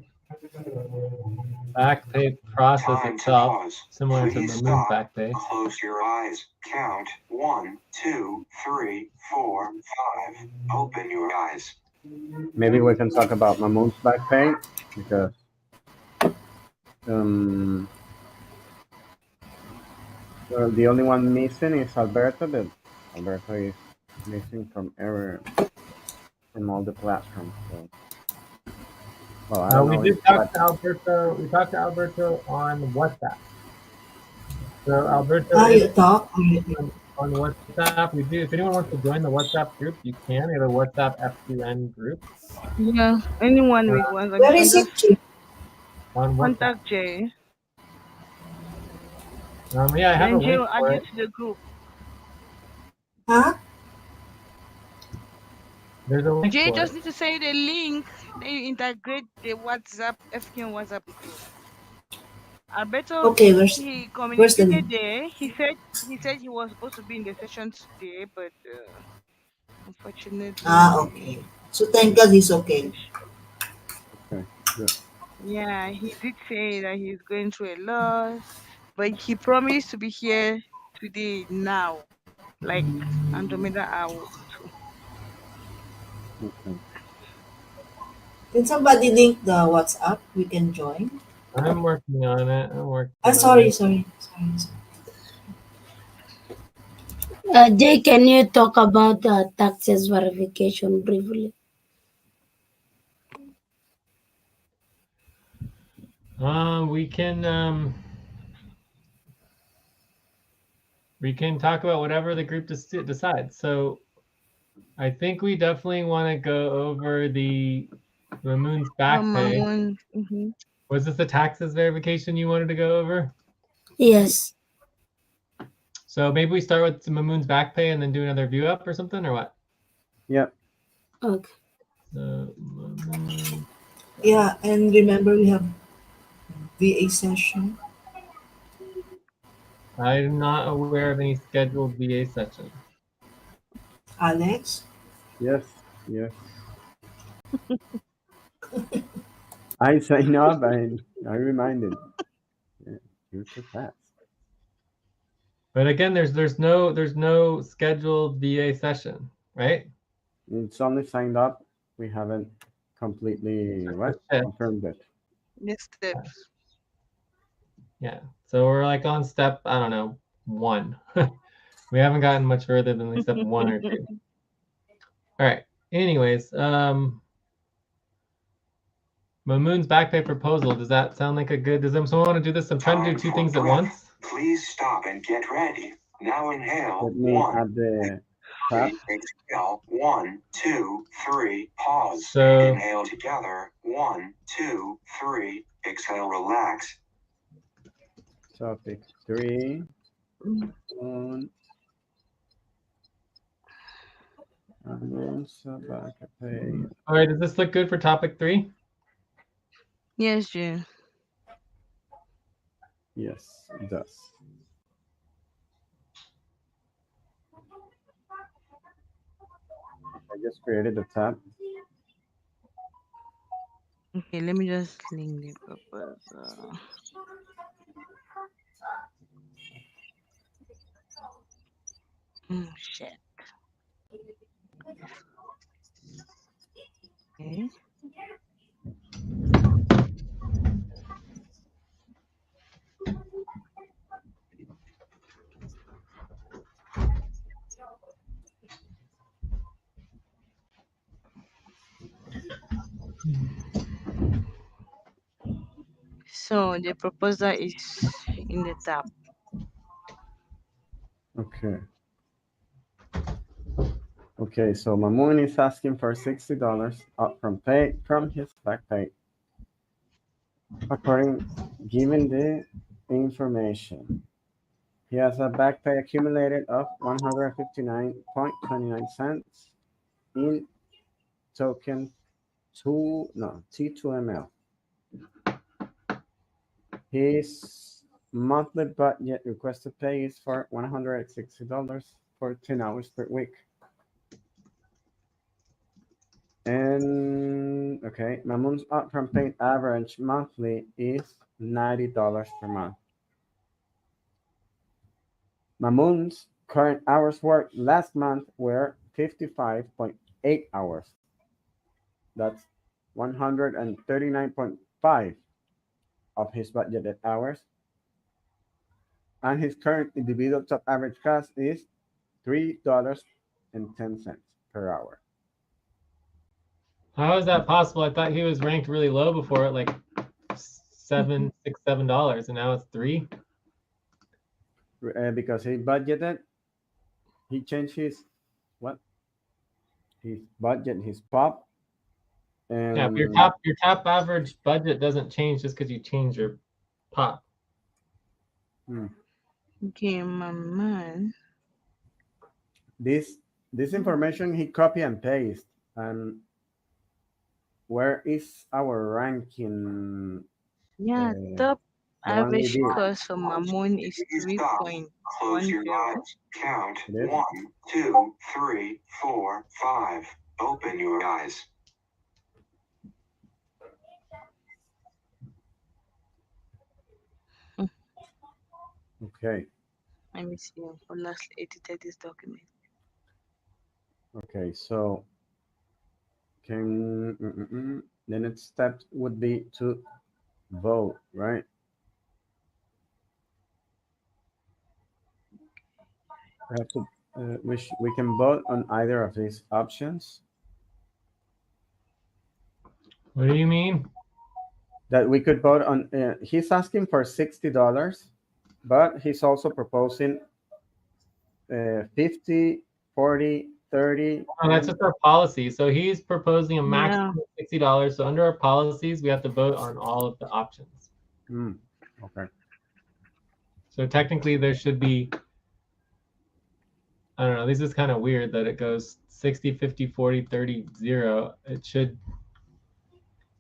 back pay process Time to itself, pause. similar to Please Mamoon's stop. back pay. Close your eyes. Count 1, 2, 3, 4, 5. Open your eyes. Maybe we can talk about Mamoon's back pay because um, well, the only one missing is Alberto. But Alberto is missing from all the platforms. So, well, I don't We know did if talk that. to Alberto. We talked to Alberto on WhatsApp. So Alberto Ah, is you talk. on WhatsApp. We do. If anyone wants to join the WhatsApp group, you can. We have a WhatsApp F2N group Yeah, anyone uh, we want, you Where can is it, just Chief? on WhatsApp. contact Jay. Yeah, I have a Then Jay link will add for you it. to the group. Huh? There's a link Jay for just it. need to send you the link. Then you integrate the WhatsApp FQN WhatsApp group. Alberto, Okay, he where's the link? communicated there. He said he was supposed to be in the session today, but Ah, unfortunately, okay. So thank God he's okay. Okay, good. yeah, he did say that he's going through a lot, but he promised to be here today now, like Andromeda hour too. Okay. Can somebody link the WhatsApp? We can join. I'm working on it. Ah, sorry. Jay, can you talk about taxes verification briefly? We can We can talk about whatever the group decides. So I think we definitely want to go over the Mamoon's back pay. Mamoon. Mm-hmm. Was this the taxes verification you wanted to go over? Yes. So maybe we start with Mamoon's back pay and then do another view up or something, or what? Yep. Okay. So, Yeah, and remember we have VA session. I'm not aware of any scheduled VA session. Alex? Yes. Yes. I sign up and I reminded. Yeah, you're too fast. But again, there's no scheduled VA session, right? It's only signed up. We haven't completely what confirmed it. Next steps. Yeah. So we're like on step, I don't know, 1. We haven't gotten much further than step 1 or 2. All right. Anyways, Mamoon's back pay proposal. Does that sound like a good? Does someone want to do this? I'm trying to do 2 things at once. Please stop and get ready. Now inhale. Let me 1. add the tab. Exhale. 1, 2, 3. Pause. So Inhale together. 1, 2, 3. Exhale. Relax. Topic 3 on back pay. all right, does this look good for topic 3? Yes, June. Yes, it does. I just created the tab. Okay, let me just link the proposal. Shit. Okay. So the proposal is in the tab. Okay. Okay, so Mamoon is asking for $60 up from his back pay. According given the information. He has a back pay accumulated of 159.29 cents in token T2ML. His monthly budget requested pay is for $160 for 10 hours per week. And okay, Mamoon's upfront pay average monthly is $90 per month. Mamoon's current hours worked last month were 55.8 hours. That's 139.5 of his budgeted hours. And his current individual top average cost is $3.10 per hour. How is that possible? I thought he was ranked really low before, at like $7, $7, and now it's 3. Because he budgeted, he changed his his budget, his pop. And Yeah, but your top average budget doesn't change just because you change your pop. Okay, Mamoon. This information he copy and paste. And where is our ranking? Yeah, top the one we average did. cost for Mamoon is Close your 3.10. eyes. Count. It is? 1, 2, 3, 4, 5. Open your eyes. Okay. Let me see. I lastly edited this document. Okay, so can the next step would be to vote, right? We have to we can vote on either of these options. What do you mean? That we could vote on. He's asking for $60, but he's also proposing 50, 40, 30. Oh, that's just our policy. So he's proposing a maximum Yeah. of $60. So under our policies, we have to vote on all of the options. Okay. So technically there should be, I don't know, this is kind of weird that it goes 60, 50, 40, 30, 0. It should,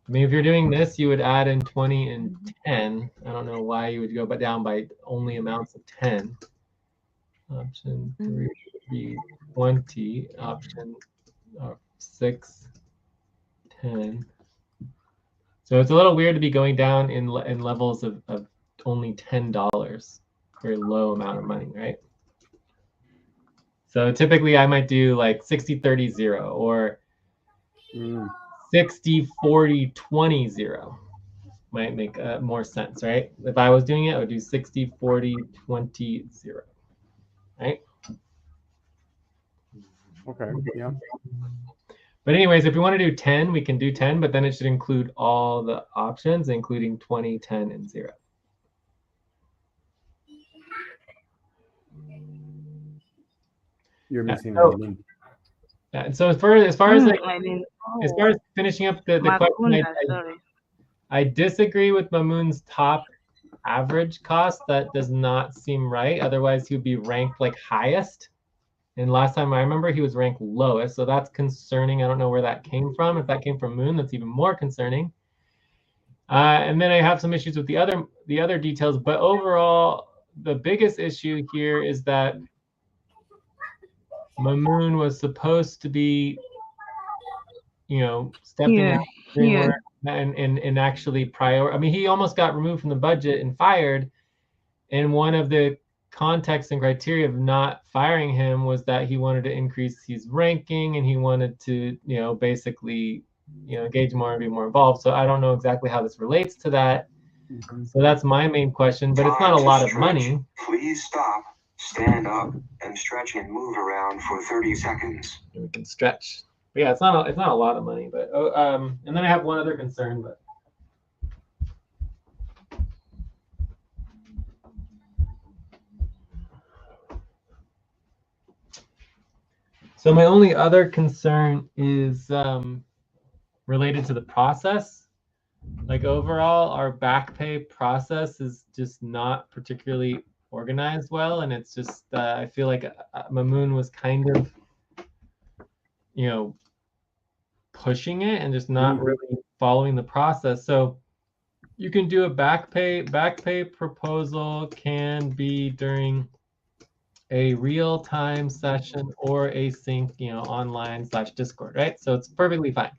I mean, if you're doing this, you would add in 20 and 10. I don't know why you would go down by only amounts of 10. Option 3 would be 20. Option 6, 10. So it's a little weird to be going down in levels of only $10. Very low amount of money, right? So typically I might do like 60, 30, 0 or 60, 40, 20, 0. Might make more sense, right? If I was doing it, I would do 60, 40, 20, 0, right? Okay. Yeah. But anyways, if we want to do 10, we can do 10, but then it should include all the options, including 20, 10, and 0. You're missing So, a link. and so as far as like I mean, as far as finishing up the question, sorry. I disagree with Mamoon's top average cost. That does not seem right. Otherwise, he would be ranked like highest. And last time I remember, he was ranked lowest. So that's concerning. I don't know where that came from. If that came from Moon, that's even more concerning. And then I have some issues with the other details. But overall, the biggest issue here is that Mamoon was supposed to be, stepping out, doing work, and actually I mean, he almost got removed from the budget and fired. And one of the context and criteria of not firing him was that he wanted to increase his ranking and he wanted to, basically, engage more and be more involved. So I don't know exactly how this relates to that. So that's my main question, but it's not a lot of money. Please stop, stand up, and stretch and move around for 30 seconds. We can stretch. But yeah, it's not a lot of money, but and then I have one other concern, but so my only other concern is related to the process. Like overall, our back pay process is just not particularly organized well, and it's just I feel like Mamoon was kind of, pushing it and just not really following the process. So you can do a back pay proposal can be during a real-time session or async, online/Discord, right? So it's perfectly fine.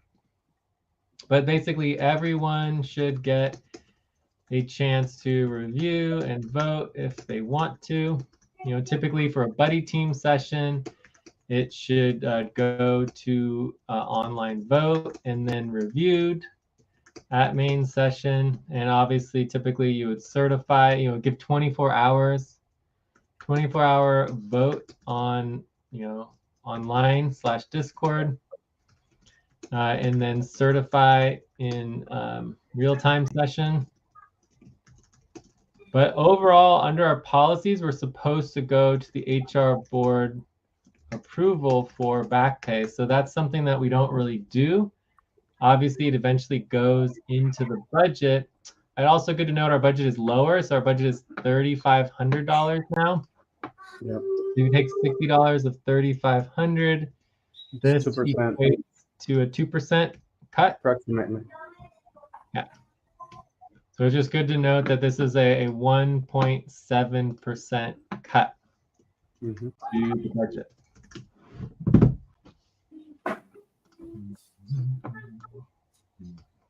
But basically everyone should get a chance to review and vote if they want to. Typically for a buddy team session, it should go to online vote and then reviewed at main session. And obviously, typically you would certify, give 24-hour vote on, online/Discord, and then certify in real-time session. But overall, under our policies, we're supposed to go to the HR board approval for back pay. So that's something that we don't really do. Obviously, it eventually goes into the budget. And also good to note our budget is lower. So our budget is $3,500 now. Yep. So you take $60 of $3,500. This 2%. equates to a 2% cut. Approximately. Yeah. So it's just good to note that this is a 1.7% cut to the budget.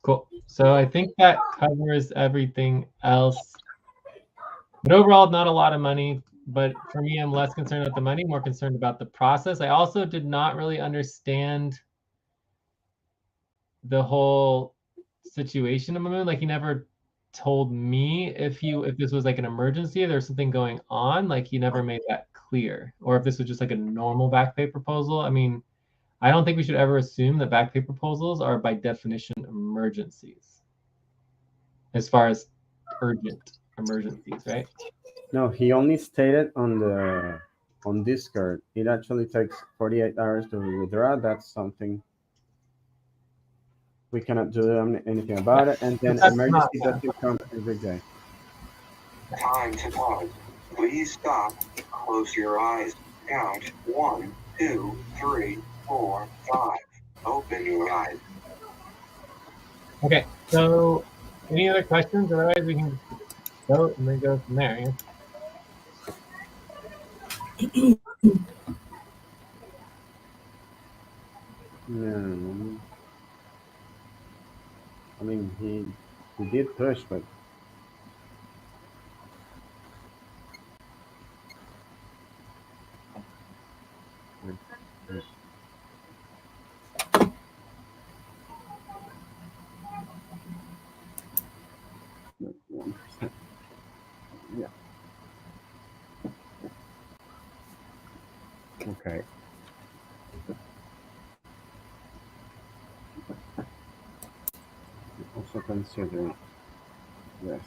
Cool. So I think that covers everything else. But overall, not a lot of money. But for me, I'm less concerned about the money, more concerned about the process. I also did not really understand the whole situation of Mamoon. Like he never told me if this was like an emergency, if there's something going on. Like he never made that clear. Or if this was just like a normal back pay proposal. I mean, I don't think we should ever assume that back pay proposals are by definition emergencies as far as urgent emergencies, right? No, he only stated on the on Discord, it actually takes 48 hours to withdraw. That's something we cannot do anything about it. And then That's not emergency doesn't come every day. Time to pause. Please stop. Close your eyes. Count 1, 2, 3, 4, 5. Open your eyes. okay. So, any other questions? Otherwise, we can just vote and then go from there. Yeah? Yeah, I mean he did push, but like 1%. Yeah. Okay. Also consider this.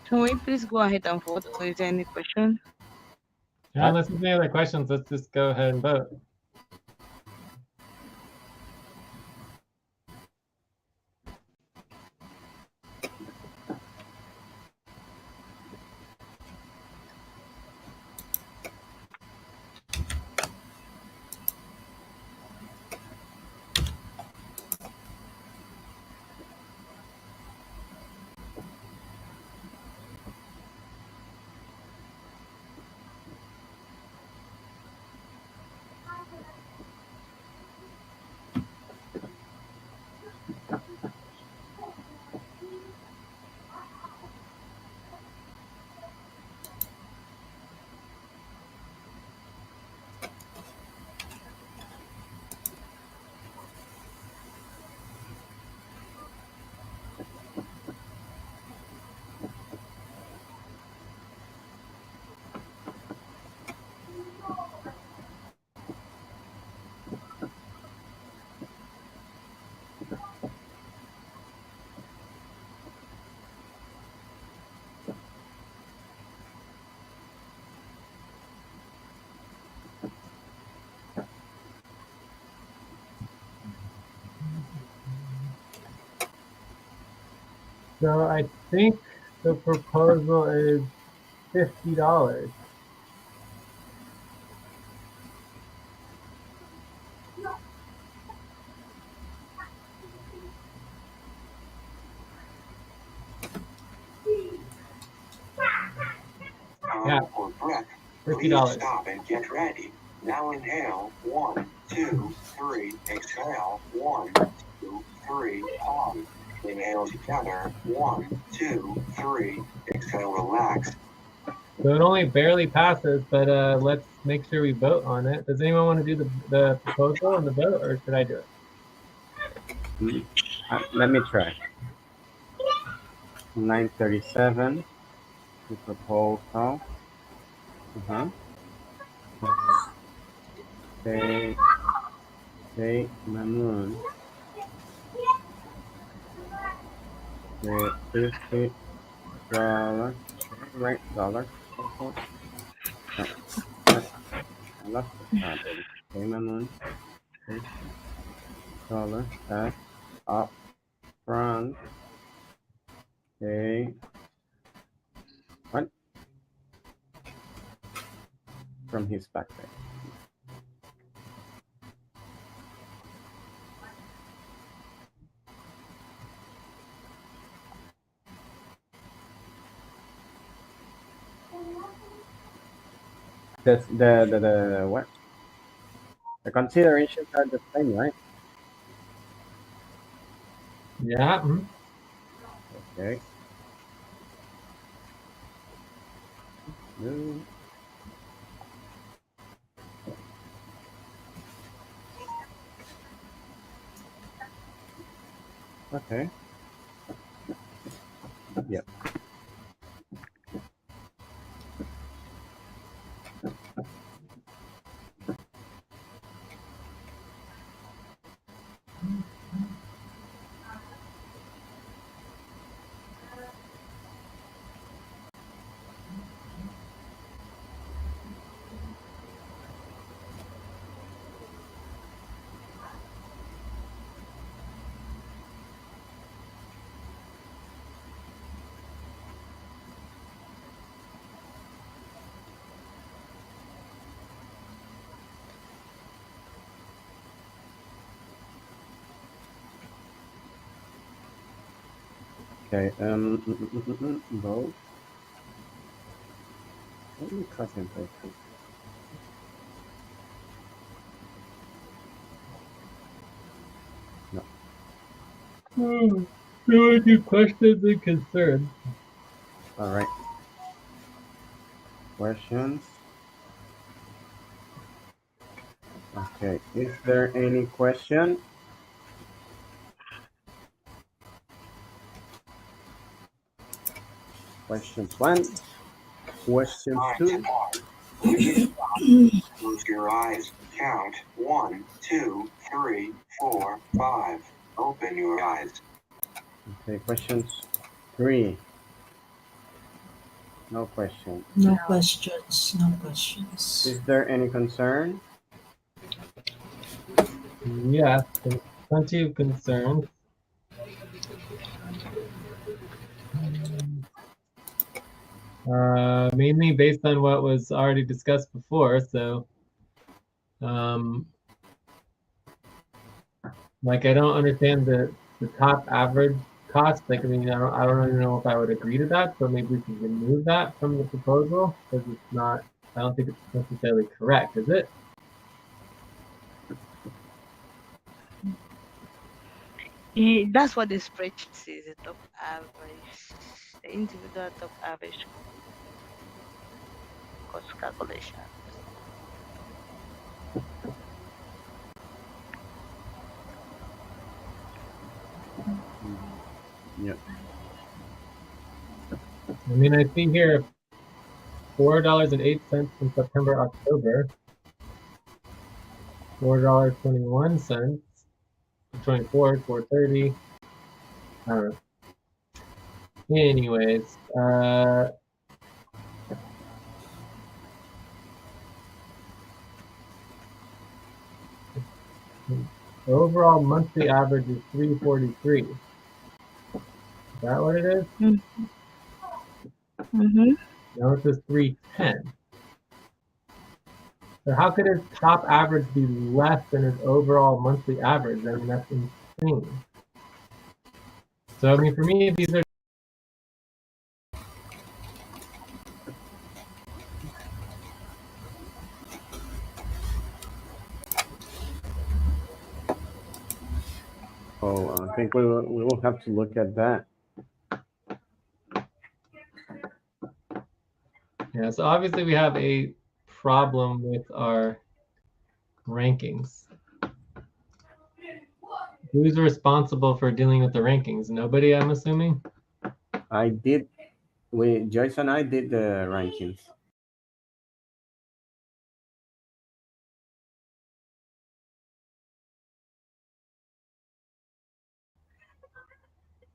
Can we please go ahead and vote, or is there any question? Yeah, unless there's any other questions, let's just go ahead and vote. So I think the proposal is $50. Yeah, Time for breath. Please $50. stop and get ready. Now inhale. 1, 2, 3. Exhale. 1, 2, 3. Pause. Inhale together. 1, 2, 3. Exhale. Relax. So it only barely passes, but let's make sure we vote on it. Does anyone want to do the proposal and the vote, or should I do it? Let me try. 937. The proposal. Uh-huh. Say, Mamoon. The $50. Right, dollars. Also. No, I lost the tab. Okay, Mamoon. $50 as up front. Okay. What? From his backpack. That's the what? The considerations are the same, right? Yeah. Okay. No. Okay. Yep. Okay. Both. Let me concentrate. No. So do questions and concerns. All right. Questions. Okay. Is there any question? Questions one. Questions Time to two. pause. Please stop. Close your eyes. Count 1, 2, 3, 4, 5. Open your eyes. Okay. Questions three. No question. No questions. No questions. Is there any concern? Yeah, there's plenty of concerns. Mainly based on what was already discussed before. So, like, I don't understand the top average cost. Like, I mean, I don't even know if I would agree to that. So maybe we can remove that from the proposal because it's not. I don't think it's necessarily correct, is it? That's what the spreadsheet says, the top average, the individual top average cost calculation. Yeah. I mean, I see here $4.08 in September, October, $4.21, 24, 430. I don't know. Anyways, overall monthly average is 343. Is that what it is? Mm-hmm. No, it says 310. So how could his top average be less than his overall monthly average? I mean, that's insane. So I mean, for me, these are Oh, I think we will have to look at that. yeah. So obviously, we have a problem with our rankings. Who's responsible for dealing with the rankings? Nobody, I'm assuming. I did. Joyce and I did the rankings.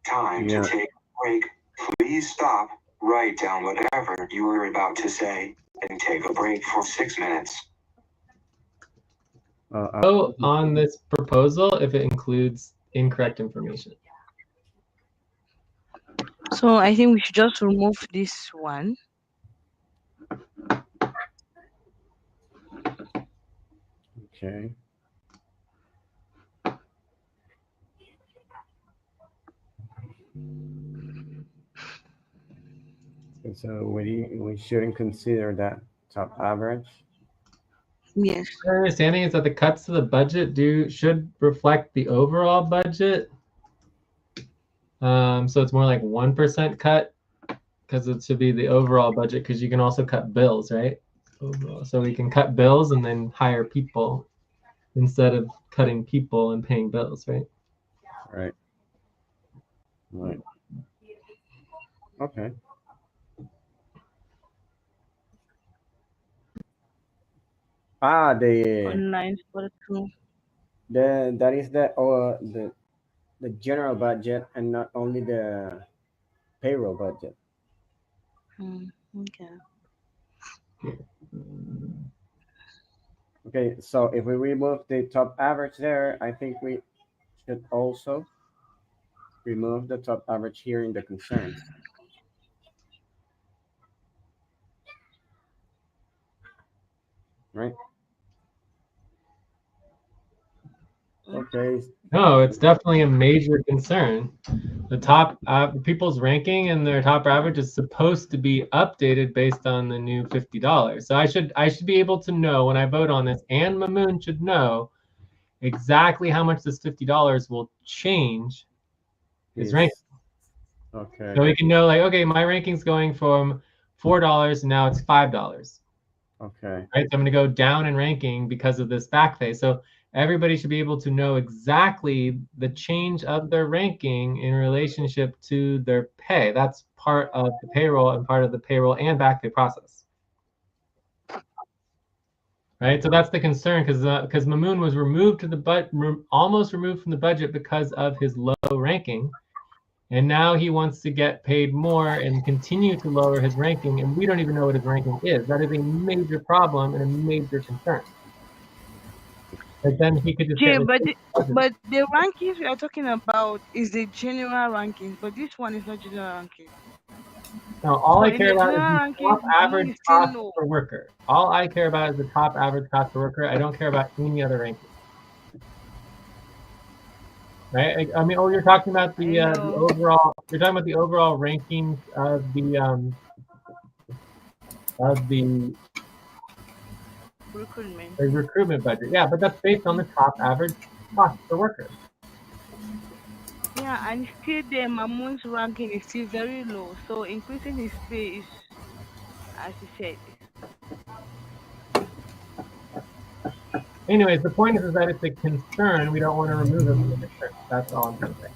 Time Yeah. to take a break. Please stop. Write down whatever you were about to say and take a break for 6 minutes. So on this proposal if it includes incorrect information. So I think we should just remove this one. Okay. So we shouldn't consider that top average. Yes. My understanding is that the cuts to the budget should reflect the overall budget. So it's more like 1% cut because it should be the overall budget because you can also cut bills, right? Overall. So we can cut bills and then hire people instead of cutting people and paying bills, right? Right. Right. Okay. The Online for two. that is the general budget and not only the payroll budget. Okay. Okay, so if we remove the top average there, I think we should also remove the top average here in the concerns. Right? Okay. No, it's definitely a major concern. The top people's ranking and their top average is supposed to be updated based on the new $50. So I should be able to know when I vote on this, and Mamoon should know exactly how much this $50 will change his ranking. Is okay. So he can know, like, okay, my ranking's going from $4 and now it's $5. Okay. Right? So I'm going to go down in ranking because of this back pay. So everybody should be able to know exactly the change of their ranking in relationship to their pay. That's part of the payroll and part of the payroll and back pay process. Right? So that's the concern, because Mamoon was removed to the almost removed from the budget because of his low ranking. And now he wants to get paid more and continue to lower his ranking, and we don't even know what his ranking is. That is a major problem and a major concern. But then he could just get Okay, replaced. but the rankings we are talking about is the general rankings, but this one is not general ranking. Now, all So I in care the about is general the top rankings, Mamu average is still cost low. per worker. All I care about is the top average cost per worker. I don't care about any other ranking. Right? I mean, oh, you're talking about I the know. overall. You're talking about the overall rankings of the Recruitment. recruitment budget. Yeah, but that's based on the top average cost per worker. Yeah, and still there, Mamun's ranking is still very low. So increasing his pay is, as he said, Anyways, the point is that it's a concern. We don't want to remove it from the concern. That's all I'm trying to say.